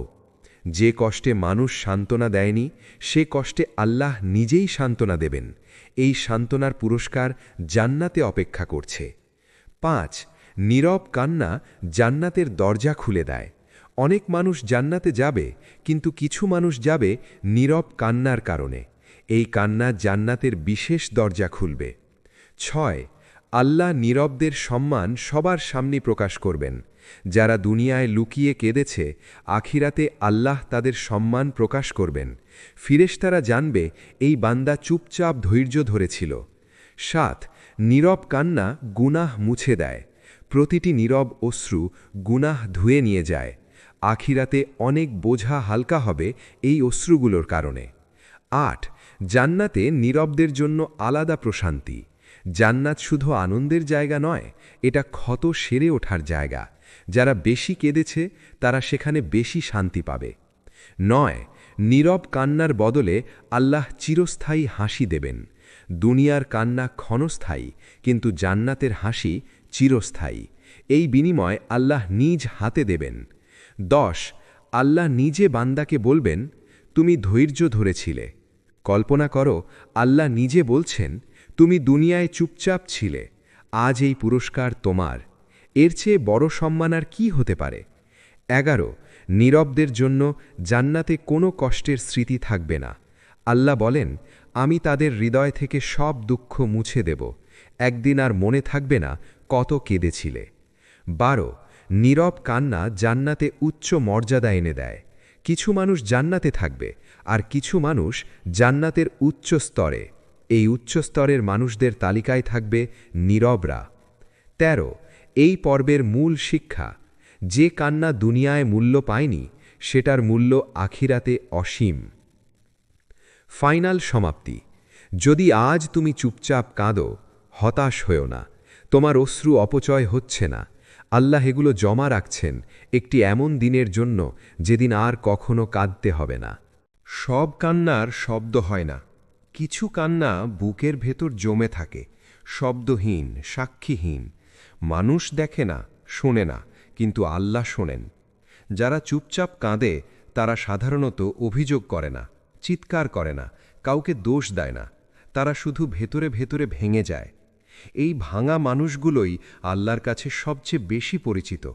যে কষ্টে মানুষ সান্ত্বনা দেয়নি, সে কষ্টে আল্লাহ নিজেই সান্ত্বনা দেবেন। এই সান্ত্বনার পুরস্কার জান্নাতে অপেক্ষা করছে। 5. নীরব কান্না জান্নাতের দরজা খুলে দেয়। অনেক মানুষ জান্নাতে যাবে, কিন্তু কিছু মানুষ যাবে নীরব কান্নার কারণে। এই কান্না জান্নাতের বিশেষ দরজা খুলবে। 6. আল্লাহ নীরবদের সম্মান সবার সামনে প্রকাশ করবেন। যারা দুনিয়ায় লুকিয়ে কেঁদেছে, আখিরাতে আল্লাহ তাদের সম্মান প্রকাশ করবেন। ফিরেশতারা জানবে এই বান্দা চুপচাপ ধৈর্য ধরেছিল। 7. নীরব কান্না গুনাহ মুছে দেয়। প্রতিটি নীরব অশ্রু গুনাহ ধুয়ে নিয়ে যায়। আখিরাতে অনেক বোঝা হালকা হবে এই অশ্রুগুলোর কারণে। 8. জান্নাতে নীরবদের জন্য আলাদা প্রশান্তি। জান্নাত শুধু আনন্দের জায়গা নয়, এটা ক্ষত সেরে ওঠার জায়গা। যারা বেশি কেঁদেছে তারা সেখানে বেশি শান্তি পাবে। 9 নীরব কান্নার বদলে আল্লাহ চিরস্থায়ী হাসি দেবেন। দুনিয়ার কান্না ক্ষণস্থায়ী, কিন্তু জান্নাতের হাসি চিরস্থায়ী। এই বিনিময় আল্লাহ নিজ হাতে দেবেন। 10 আল্লাহ নিজে বান্দাকে বলবেন, তুমি ধৈর্য ধরেছিলে। কল্পনা করো, আল্লাহ নিজে বলছেন, তুমি দুনিয়ায় চুপচাপ ছিলে, আজ এই পুরস্কার তোমার। এর চেয়ে বড় সম্মান আর কি হতে পারে? 11 নীরবদের জন্য জান্নাতে কোনো কষ্টের স্মৃতি থাকবে না। আল্লাহ বলেন, আমি তাদের হৃদয় থেকে সব দুঃখ মুছে দেব। একদিন আর মনে থাকবে না কত কেঁদেছিলে। 12 নীরব কান্না জান্নাতে উচ্চ মর্যাদা এনে দেয়। কিছু মানুষ জান্নাতে থাকবে, আর কিছু মানুষ জান্নাতের উচ্চ স্তরে। এই উচ্চ স্তরের মানুষদের তালিকায় থাকবে নীরবরা। 13 এই পর্বের মূল শিক্ষা, যে কান্না দুনিয়ায় মূল্য পায়নি সেটার মূল্য আখিরাতে অসীম। ফাইনাল সমাপ্তি। যদি আজ তুমি চুপচাপ কাঁদো, হতাশ হয়েও না। তোমার অশ্রু অপচয় হচ্ছে না। আল্লাহ এগুলো জমা রাখছেন একটি এমন দিনের জন্য যেদিন আর কখনো কাঁদতে হবে না। সব কান্নার শব্দ হয় না, কিছু কান্না বুকের ভেতর জমে থাকে, শব্দহীন, সাক্ষীহীন। মানুষ দেখে না, শোনে না, কিন্তু আল্লাহ শোনেন। যারা চুপচাপ কাঁদে তারা সাধারণত অভিযোগ করে না, চিৎকার করে না, কাউকে দোষ দেয় না। তারা শুধু ভেতরে ভেতরে ভেঙে যায়। এই ভাঙা মানুষগুলোই আল্লাহর কাছে সবচেয়ে বেশি পরিচিত।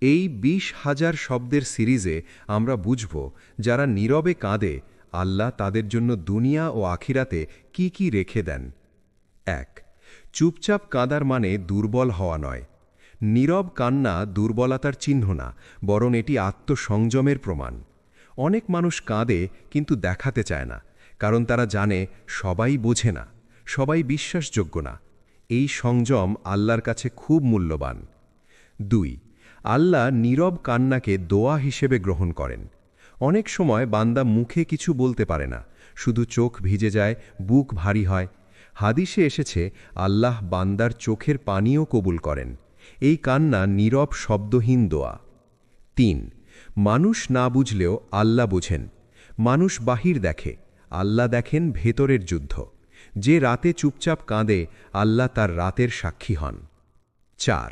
এই 20,000 শব্দের সিরিজে আমরা বুঝব, যারা নীরবে কাঁদে আল্লাহ তাদের জন্য দুনিয়া ও আখিরাতে কি কি রেখে দেন। 1 চুপচাপ কাঁদার মানে দুর্বল হওয়া নয়। নীরব কান্না দুর্বলতার চিহ্ন না, বরং এটি আত্মসংযমের প্রমাণ। অনেক মানুষ কাঁদে কিন্তু দেখাতে চায় না, কারণ তারা জানে সবাই বোঝে না, সবাই বিশ্বাসযোগ্য না। এই সংযম আল্লাহর কাছে খুব মূল্যবান। 2 আল্লাহ নীরব কান্নাকে দোয়া হিসেবে গ্রহণ করেন। অনেক সময় বান্দা মুখে কিছু বলতে পারে না, শুধু চোখ ভিজে যায়, বুক ভারী হয়। হাদিসে এসেছে, আল্লাহ বান্দার চোখের পানিও কবুল করেন। এই কান্না নীরব শব্দহীন দোয়া। 3 মানুষ না বুঝলেও আল্লাহ বুঝেন। মানুষ বাহির দেখে, আল্লাহ দেখেন ভেতরের যুদ্ধ। যে রাতে চুপচাপ কাঁদে আল্লাহ তার রাতের সাক্ষী হন। 4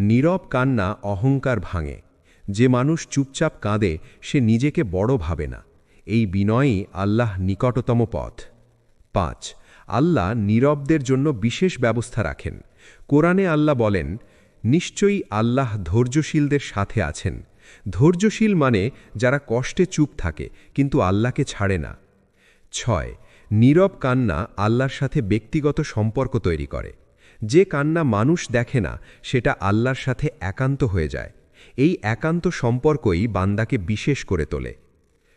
নীরব কান্না অহংকার ভাঙে। যে মানুষ চুপচাপ কাঁদে সে নিজেকে বড় ভাবে না। এই বিনয়ই আল্লাহ নিকটতম পথ। 5 আল্লাহ নীরবদের জন্য বিশেষ ব্যবস্থা রাখেন। কোরআনে আল্লাহ বলেন, নিশ্চয়ই আল্লাহ ধৈর্যশীলদের সাথে আছেন। ধৈর্যশীল মানে যারা কষ্টে চুপ থাকে কিন্তু আল্লাহকে ছাড়ে না। 6 নীরব কান্না আল্লাহর সাথে ব্যক্তিগত সম্পর্ক তৈরি করে। যে কান্না মানুষ দেখে না সেটা আল্লাহর সাথে একান্ত হয়ে যায়। এই একান্ত সম্পর্কই বান্দাকে বিশেষ করে তোলে।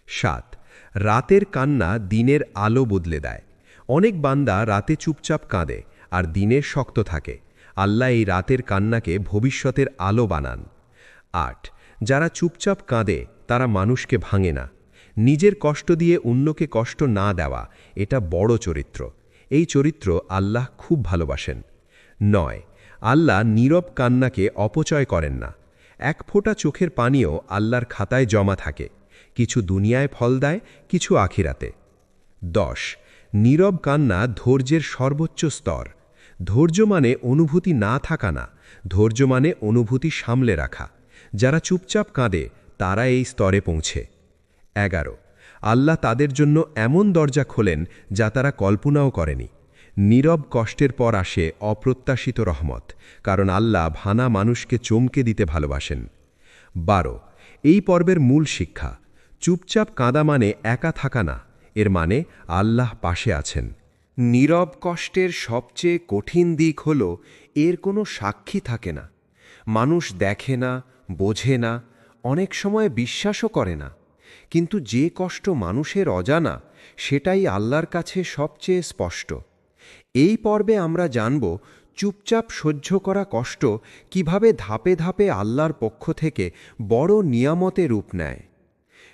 7 রাতের কান্না দিনের আলো বদলে দেয়। অনেক বান্দা রাতে চুপচাপ কাঁদে আর দিনে শক্ত থাকে। আল্লাহ এই রাতের কান্নাকে ভবিষ্যতের আলো বানান। 8 যারা চুপচাপ কাঁদে তারা মানুষকে ভাঙে না। নিজের কষ্ট দিয়ে অন্যকে কষ্ট না দেওয়া, এটা বড় চরিত্র। এই চরিত্র আল্লাহ খুব ভালোবাসেন। 9 আল্লাহ নীরব কান্নাকে অপচয় করেন না। এক ফোঁটা চোখের পানিও আল্লাহর খাতায় জমা থাকে। কিছু দুনিয়ায় ফল দেয়, কিছু আখিরাতে। 10 নীরব কান্না ধৈর্যের সর্বোচ্চ স্তর। ধৈর্য মানে অনুভূতি না থাকা না, ধৈর্য মানে অনুভূতি সামলে রাখা। যারা চুপচাপ কাঁদে তারা এই স্তরে পৌঁছে। 11 আল্লাহ তাদের জন্য এমন দরজা খোলেন যা তারা কল্পনাও করেনি। নীরব কষ্টের পর আসে অপ্রত্যাশিত রহমত, কারণ আল্লাহ ভানা মানুষকে চমকে দিতে ভালোবাসেন। 12 এই পর্বের মূল শিক্ষা, চুপচাপ কাঁদা মানে একা থাকা না, এর মানে আল্লাহ পাশে আছেন। নীরব কষ্টের সবচেয়ে কঠিন দিক হল এর কোনো সাক্ষী থাকে না। মানুষ দেখে না, বোঝে না, অনেক সময় বিশ্বাসও করে না। কিন্তু যে কষ্ট মানুষের অজানা, সেটাই আল্লাহর কাছে সবচেয়ে স্পষ্ট। এই পর্বে আমরা জানব চুপচাপ সহ্য করা কষ্ট কিভাবে ধাপে ধাপে আল্লাহর পক্ষ থেকে বড় নিয়ামতে রূপ নেয়।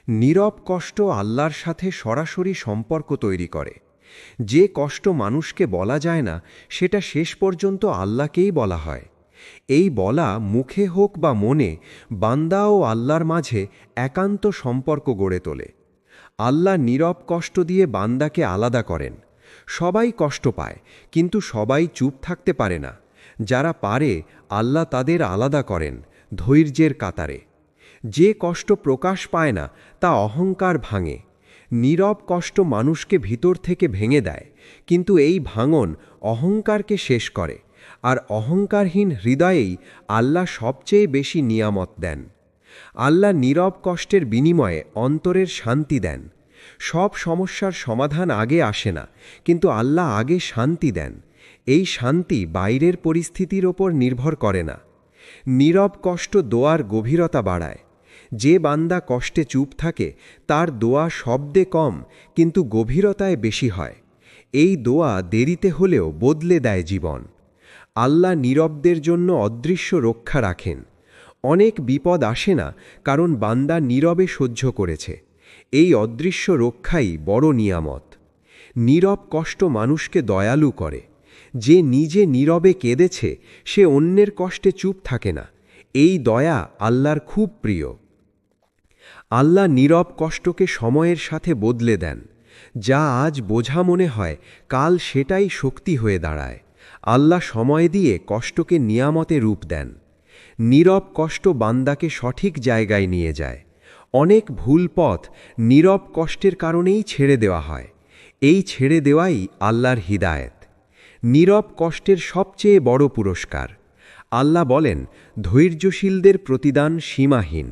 নীরব কষ্ট আল্লাহর সাথে সরাসরি সম্পর্ক তৈরি করে। যে কষ্ট মানুষকে বলা যায় না সেটা শেষ পর্যন্ত আল্লাহকেই বলা হয়। এই বলা মুখে হোক বা মনে বান্দা ও আল্লাহর মাঝে একান্ত সম্পর্ক গড়ে তোলে। আল্লাহ নীরব কষ্ট দিয়ে বান্দাকে আলাদা করেন। সবাই কষ্ট পায়, কিন্তু সবাই চুপ থাকতে পারে না। যারা পারে আল্লাহ তাদের আলাদা করেন ধৈর্যের কাতারে। যে কষ্ট প্রকাশ পায় না তা অহংকার ভাঙে। নীরব কষ্ট মানুষকে ভিতর থেকে ভেঙে দেয়, কিন্তু এই ভাঙন অহংকারকে শেষ করে। আর অহংকারহীন হৃদয়েই আল্লাহ সবচেয়ে বেশি নিয়ামত দেন। আল্লাহ নীরব কষ্টের বিনিময়ে অন্তরের শান্তি দেন। সব সমস্যার সমাধান আগে আসে না, কিন্তু আল্লাহ আগে শান্তি দেন। এই শান্তি বাইরের পরিস্থিতির ওপর নির্ভর করে না। নীরব কষ্ট দোয়ার গভীরতা বাড়ায়। যে বান্দা কষ্টে চুপ থাকে তার দোয়া শব্দে কম, কিন্তু গভীরতায় বেশি হয়। এই দোয়া দেরিতে হলেও বদলে দেয় জীবন। আল্লাহ নীরবদের জন্য অদৃশ্য রক্ষা রাখেন। অনেক বিপদ আসে না, কারণ বান্দা নীরবে সহ্য করেছে। এই অদৃশ্য রক্ষাই বড় নিয়ামত। নীরব কষ্ট মানুষকে দয়ালু করে। যে নিজে নীরবে কেঁদেছে সে অন্যের কষ্টে চুপ থাকে না। এই দয়া আল্লাহর খুব প্রিয়। আল্লাহ নীরব কষ্টকে সময়ের সাথে বদলে দেন। যা আজ বোঝা মনে হয়, কাল সেটাই শক্তি হয়ে দাঁড়ায়। আল্লাহ সময় দিয়ে কষ্টকে নিয়ামতে রূপ দেন। নীরব কষ্ট বান্দাকে সঠিক জায়গায় নিয়ে যায়। অনেক ভুল পথ নীরব কষ্টের কারণেই ছেড়ে দেওয়া হয়। এই ছেড়ে দেওয়াই আল্লাহর হিদায়েত। নীরব কষ্টের সবচেয়ে বড় পুরস্কার। আল্লাহ বলেন, ধৈর্যশীলদের প্রতিদান সীমাহীন।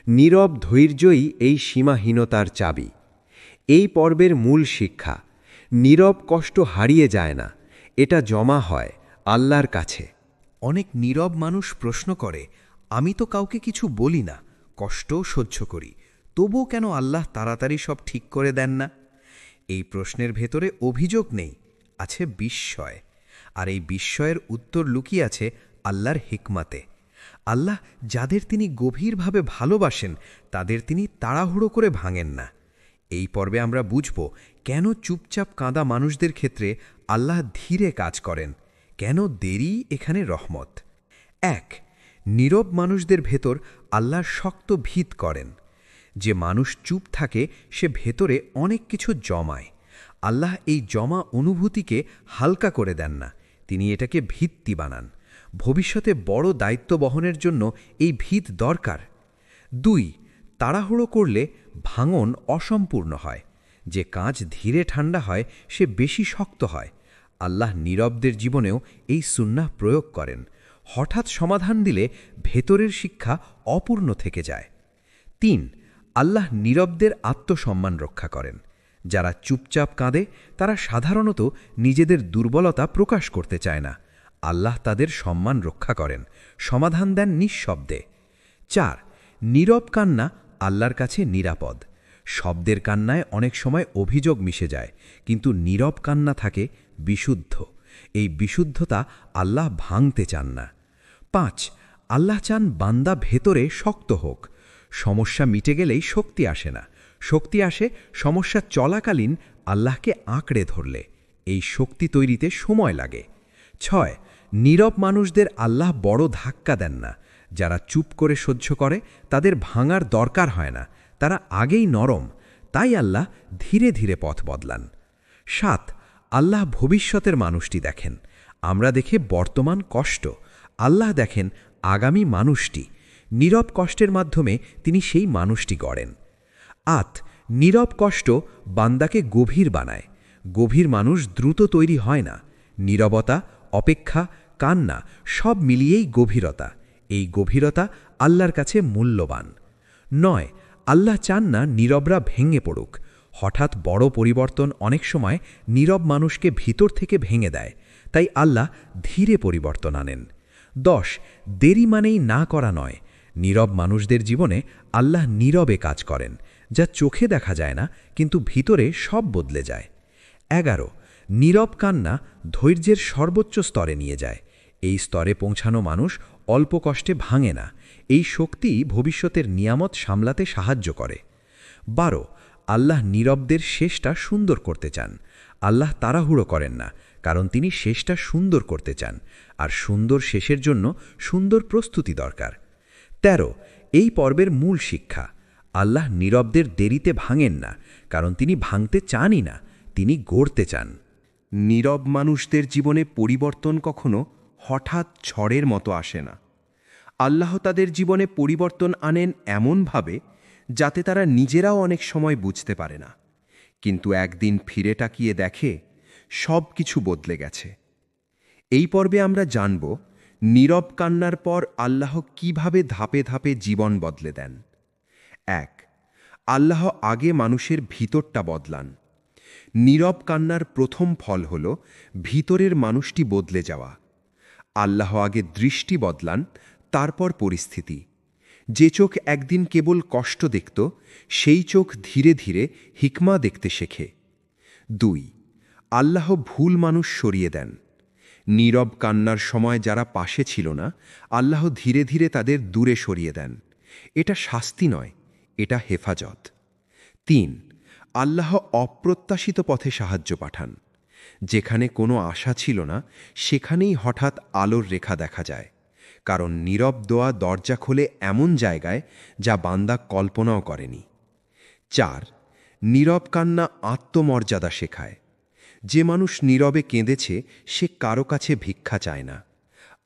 নীরব ধৈর্যই এই সীমাহীনতার চাবি। এই পর্বের মূল শিক্ষা: নীরব কষ্ট হারিয়ে যায় না, এটা জমা হয় আল্লাহর কাছে। অনেক নীরব মানুষ প্রশ্ন করে, আমি তো কাউকে কিছু বলি না, কষ্টও সহ্য করি, তবুও কেন আল্লাহ তাড়াতাড়ি সব ঠিক করে দেন না? এই প্রশ্নের ভেতরে অভিযোগ নেই, আছে বিস্ময়। আর এই বিস্ময়ের উত্তর লুকিয়ে আছে আল্লাহর হিকমাতে। আল্লাহ যাদের তিনি গভীরভাবে ভালোবাসেন তাদের তিনি তাড়াহুড়ো করে ভাঙেন না। এই পর্বে আমরা বুঝব কেন চুপচাপ কাঁদা মানুষদের ক্ষেত্রে আল্লাহ ধীরে কাজ করেন, কেন দেরি এখানে রহমত। ১. নীরব মানুষদের ভেতর আল্লাহর শক্ত ভিত করেন। যে মানুষ চুপ থাকে সে ভেতরে অনেক কিছু জমায়। আল্লাহ এই জমা অনুভূতিকে হালকা করে দেন না, তিনি এটাকে ভিত্তি বানান। ভবিষ্যতে বড় দায়িত্ব বহনের জন্য এই ভিত দরকার। ২. তাড়াহুড়ো করলে ভাঙন অসম্পূর্ণ হয়। যে কাঁচ ধীরে ঠান্ডা হয় সে বেশি শক্ত হয়। আল্লাহ নীরবদের জীবনেও এই সুন্নাহ প্রয়োগ করেন। হঠাৎ সমাধান দিলে ভেতরের শিক্ষা অপূর্ণ থেকে যায়। ৩. আল্লাহ নীরবদের আত্মসম্মান রক্ষা করেন। যারা চুপচাপ কাঁদে তারা সাধারণত নিজেদের দুর্বলতা প্রকাশ করতে চায় না। আল্লাহ তাদের সম্মান রক্ষা করেন, সমাধান দেন নিঃশব্দে। ৪. নীরব কান্না আল্লাহর কাছে নিরাপদ। শব্দের কান্নায় অনেক সময় অভিযোগ মিশে যায়, কিন্তু নীরব কান্না থাকে বিশুদ্ধ। এই বিশুদ্ধতা আল্লাহ ভাঙতে চান না। ৫. আল্লাহ চান বান্দা ভেতরে শক্ত হোক। সমস্যা মিটে গেলেই শক্তি আসে না, শক্তি আসে সমস্যা চলাকালীন আল্লাহকে আঁকড়ে ধরলে। এই শক্তি তৈরিতে সময় লাগে। ৬. নীরব মানুষদের আল্লাহ বড় ধাক্কা দেন না। যারা চুপ করে সহ্য করে তাদের ভাঙার দরকার হয় না, তারা আগেই নরম, তাই আল্লাহ ধীরে ধীরে পথ বদলান। ৭. আল্লাহ ভবিষ্যতের মানুষটি দেখেন। আমরা দেখে বর্তমান কষ্ট, আল্লাহ দেখেন আগামী মানুষটি। নীরব কষ্টের মাধ্যমে তিনি সেই মানুষটি গড়েন। ৮. নীরব কষ্ট বান্দাকে গভীর বানায়। গভীর মানুষ দ্রুত তৈরি হয় না। নীরবতা, অপেক্ষা, কান্না সব মিলিয়েই গভীরতা। এই গভীরতা আল্লাহর কাছে মূল্যবান। ৯. আল্লাহ চান না নীরবরা ভেঙে পড়ুক। হঠাৎ বড় পরিবর্তন অনেক সময় নীরব মানুষকে ভিতর থেকে ভেঙে দেয়, তাই আল্লাহ ধীরে পরিবর্তন আনেন। ১০. দেরি মানেই না করা নয়। নীরব মানুষদের জীবনে আল্লাহ নীরবে কাজ করেন, যা চোখে দেখা যায় না, কিন্তু ভিতরে সব বদলে যায়। ১১. নীরব কান্না ধৈর্যের সর্বোচ্চ স্তরে নিয়ে যায়। এই স্তরে পৌঁছানো মানুষ অল্প কষ্টে ভাঙে না। এই শক্তি ভবিষ্যতের নিয়ামত সামলাতে সাহায্য করে। ১২. আল্লাহ নীরবদের শেষটা সুন্দর করতে চান। আল্লাহ তাড়াহুড়ো করেন না, কারণ তিনি শেষটা সুন্দর করতে চান, আর সুন্দর শেষের জন্য সুন্দর প্রস্তুতি দরকার। ১৩ এই পর্বের মূল শিক্ষা: আল্লাহ নীরবদের দেরিতে ভাঙেন না, কারণ তিনি ভাঙতে চানই না, তিনি গড়তে চান। নীরব মানুষদের জীবনে পরিবর্তন কখনো হঠাৎ ঝড়ের মতো আসে না। আল্লাহ তাদের জীবনে পরিবর্তন আনেন এমনভাবে যাতে তারা নিজেরাও অনেক সময় বুঝতে পারে না, কিন্তু একদিন ফিরে তাকিয়ে দেখে সব কিছু বদলে গেছে। এই পর্বে আমরা জানব নীরব কান্নার পর আল্লাহ কিভাবে ধাপে ধাপে জীবন বদলে দেন। ১ আল্লাহ আগে মানুষের ভিতরটা বদলান। নীরব কান্নার প্রথম ফল হল ভিতরের মানুষটি বদলে যাওয়া। আল্লাহ আগে দৃষ্টি বদলান, তারপর পরিস্থিতি। যে চোখ একদিন কেবল কষ্ট দেখত, সেই চোখ ধীরে ধীরে হিকমা দেখতে শেখে। ২ আল্লাহ ভুল মানুষ সরিয়ে দেন। নীরব কান্নার সময় যারা পাশে ছিল না, আল্লাহ ধীরে ধীরে তাদের দূরে সরিয়ে দেন। এটা শাস্তি নয়, এটা হেফাজত। ৩ আল্লাহ অপ্রত্যাশিত পথে সাহায্য পাঠান। যেখানে কোনো আশা ছিল না, সেখানেই হঠাৎ আলোর রেখা দেখা যায়, কারণ নীরব দোয়া দরজা খোলে এমন জায়গায় যা বান্দা কল্পনাও করেনি। ৪ নীরব কান্না আত্মমর্যাদা শেখায়। যে মানুষ নীরবে কেঁদেছে, সে কারো কাছে ভিক্ষা চায় না।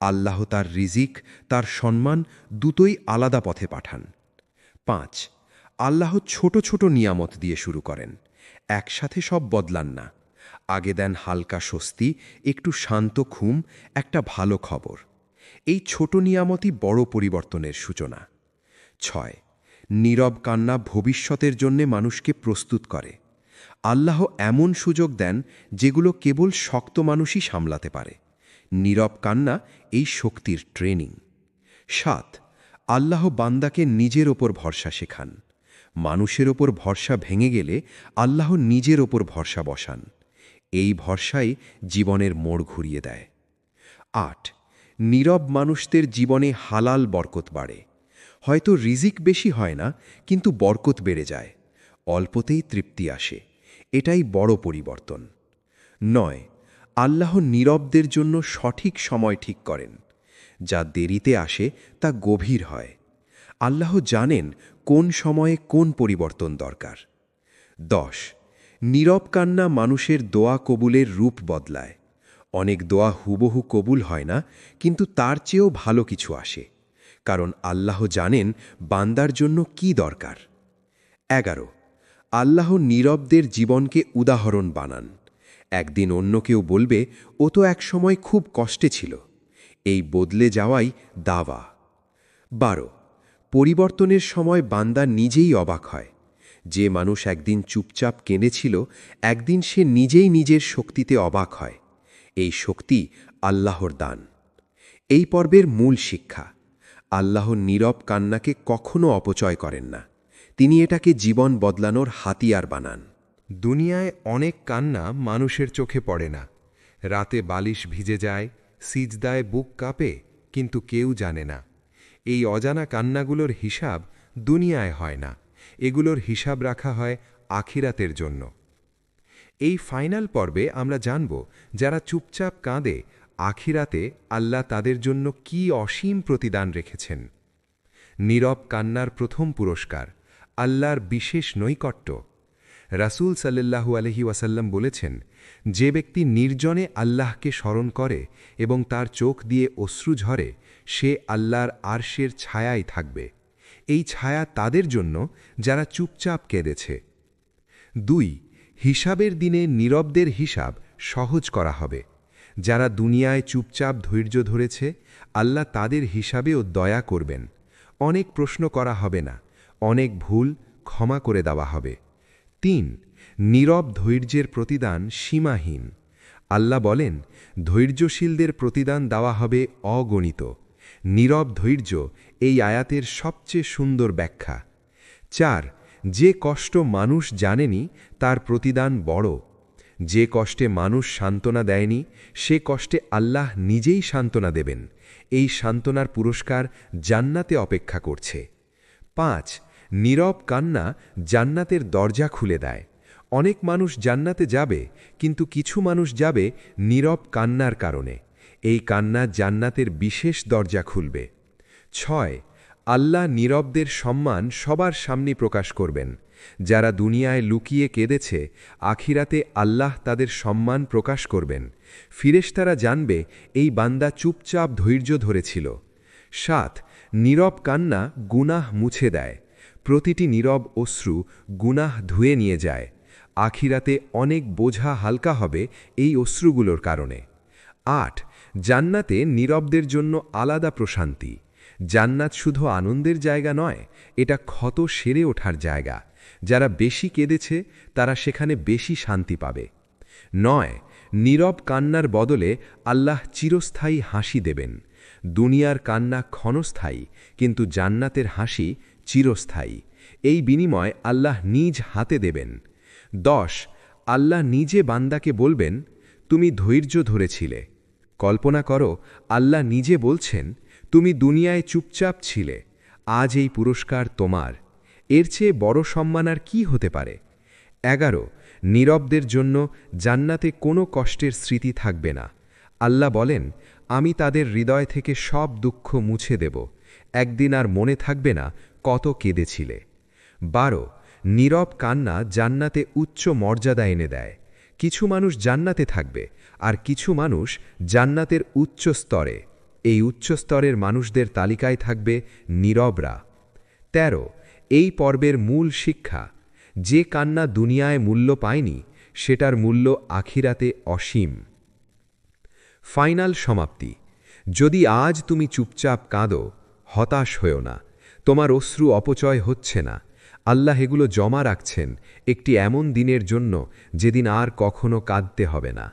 আল্লাহ তার রিজিক, তার সম্মান দুটোই আলাদা পথে পাঠান। ৫ আল্লাহ ছোট ছোট নিয়ামত দিয়ে শুরু করেন, একসাথে সব বদলান না। আগে দেন হালকা স্বস্তি, একটু শান্ত ঘুম, একটা ভালো খবর। এই ছোট নিয়ামতই বড় পরিবর্তনের সূচনা। ৬ নীরব কান্না ভবিষ্যতের জন্যে মানুষকে প্রস্তুত করে। আল্লাহ এমন সুযোগ দেন যেগুলো কেবল শক্ত মানুষই সামলাতে পারে। নীরব কান্না এই শক্তির ট্রেনিং। ৭ আল্লাহ বান্দাকে নিজের ওপর ভরসা শেখান। মানুষের ওপর ভরসা ভেঙে গেলে আল্লাহ নিজের ওপর ভরসা বসান। এই ভরসাই জীবনের মোড় ঘুরিয়ে দেয়। ৮ নীরব মানুষদের জীবনে হালাল বরকত বাড়ে। হয়তো রিজিক বেশি হয় না, কিন্তু বরকত বেড়ে যায়। অল্পতেই তৃপ্তি আসে। এটাই বড় পরিবর্তন। ৯ আল্লাহ নীরবদের জন্য সঠিক সময় ঠিক করেন। যা দেরিতে আসে তা গভীর হয়। আল্লাহ জানেন কোন সময়ে কোন পরিবর্তন দরকার। ১০ নীরব কান্না মানুষের দোয়া কবুলের রূপ বদলায়। অনেক দোয়া হুবহু কবুল হয় না, কিন্তু তার চেয়েও ভালো কিছু আসে, কারণ আল্লাহ জানেন বান্দার জন্য কি দরকার। ১১ আল্লাহ নীরবদের জীবনকে উদাহরণ বানান। একদিন অন্য কেউ বলবে, ও তো একসময় খুব কষ্টে ছিল। এই বদলে যাওয়াই দাওয়া। ১২ পরিবর্তনের সময় বান্দা নিজেই অবাক হয়। যে মানুষ একদিন চুপচাপ কেঁদেছিল, একদিন সে নিজেই নিজের শক্তিতে অবাক হয়। এই শক্তি আল্লাহর দান। এই পর্বের মূল শিক্ষা: আল্লাহ নীরব কান্নাকে কখনো অপচয় করেন না, তিনি এটাকে জীবন বদলানোর হাতিয়ার বানান। দুনিয়ায় অনেক কান্না মানুষের চোখে পড়ে না। রাতে বালিশ ভিজে যায়, সিজদায় বুক কাঁপে, কিন্তু কেউ জানে না। এই অজানা কান্নাগুলোর হিসাব দুনিয়ায় হয় না, এগুলোর হিসাব রাখা হয় আখিরাতের জন্য। এই ফাইনাল পর্বে আমরা জানব, যারা চুপচাপ কাঁদে, আখিরাতে আল্লাহ তাদের জন্য কি অসীম প্রতিদান রেখেছেন। নীরব কান্নার প্রথম পুরস্কার আল্লাহর বিশেষ নৈকট্য। রাসূল সাল্লাল্লাহু আলাইহি ওয়াসাল্লাম বলেছেন, যে ব্যক্তি নির্জনে আল্লাহকে স্মরণ করে এবং তার চোখ দিয়ে অশ্রু ঝরে, সে আল্লাহর আরশের ছায়ায় থাকবে। এই ছায়া তাদের জন্য যারা চুপচাপ কেঁদেছে। ২ হিসাবের দিনে নীরবদের হিসাব সহজ করা হবে। যারা দুনিয়ায় চুপচাপ ধৈর্য ধরেছে, আল্লাহ তাদের হিসাবেও দয়া করবেন। অনেক প্রশ্ন করা হবে না, অনেক ভুল ক্ষমা করে দেওয়া হবে। ৩ নীরব ধৈর্যের প্রতিদান সীমাহীন। আল্লাহ বলেন, ধৈর্যশীলদের প্রতিদান দেওয়া হবে অগণিত। নীরব ধৈর্য এই আয়াতের সবচেয়ে সুন্দর ব্যাখ্যা। ৪ যে কষ্ট মানুষ জানেনি, তার প্রতিদান বড়। যে কষ্টে মানুষ সান্ত্বনা দেয়নি, সে কষ্টে আল্লাহ নিজেই সান্ত্বনা দেবেন। এই সান্ত্বনার পুরস্কার জান্নাতে অপেক্ষা করছে। ৫ নীরব কান্না জান্নাতের দরজা খুলে দেয়। অনেক মানুষ জান্নাতে যাবে, কিন্তু কিছু মানুষ যাবে নীরব কান্নার কারণে। এই কান্না জান্নাতের বিশেষ দরজা খুলবে। 6. আল্লাহ নীরবদের সম্মান সবার সামনে প্রকাশ করবেন। যারা দুনিয়ায় লুকিয়ে কেঁদেছে, আখিরাতে আল্লাহ তাদের সম্মান প্রকাশ করবেন। ফিরেশতারা জানবে এই বান্দা চুপচাপ ধৈর্য ধরেছিল। 7. নীরব কান্না গুনাহ মুছে দেয়। প্রতিটি নীরব অশ্রু গুনাহ ধুয়ে নিয়ে যায়। আখিরাতে অনেক বোঝা হালকা হবে এই অশ্রুগুলোর কারণে। 8. জান্নাতে নীরবদের জন্য আলাদা প্রশান্তি। জান্নাত শুধু আনন্দের জায়গা নয়, এটা ক্ষত সেরে ওঠার জায়গা। যারা বেশি কেঁদেছে তারা সেখানে বেশি শান্তি পাবে। 9. নীরব কান্নার বদলে আল্লাহ চিরস্থায়ী হাসি দেবেন। দুনিয়ার কান্না ক্ষণস্থায়ী, কিন্তু জান্নাতের হাসি চিরস্থায়ী। এই বিনিময় আল্লাহ নিজ হাতে দেবেন। 10. আল্লাহ নিজে বান্দাকে বলবেন, তুমি ধৈর্য ধরেছিলে। কল্পনা করো, আল্লাহ নিজে বলছেন, তুমি দুনিয়ায় চুপচাপ ছিলে, আজ এই পুরস্কার তোমার। এর চেয়ে বড় সম্মান আর কি হতে পারে? 11. নীরবদের জন্য জান্নাতে কোনো কষ্টের স্মৃতি থাকবে না। আল্লাহ বলেন, আমি তাদের হৃদয় থেকে সব দুঃখ মুছে দেব। একদিন আর মনে থাকবে না কত কেঁদেছিলে। 12. নীরব কান্না জান্নাতে উচ্চ মর্যাদা এনে দেয়। কিছু মানুষ জান্নাতে থাকবে, আর কিছু মানুষ জান্নাতের উচ্চ স্তরে। এই উচ্চ স্তরের মানুষদের তালিকায় থাকবে নীরবরা। 13. এই পর্বের মূল শিক্ষা, যে কান্না দুনিয়ায় মূল্য পায়নি, সেটার মূল্য আখিরাতে অসীম। ফাইনাল সমাপ্তি। যদি আজ তুমি চুপচাপ কাঁদো, হতাশ হয়েও না। তোমার অশ্রু অপচয় হচ্ছে না। আল্লাহ এগুলো জমা রাখছেন একটি এমন দিনের জন্য যেদিন আর কখনো কাঁদতে হবে না।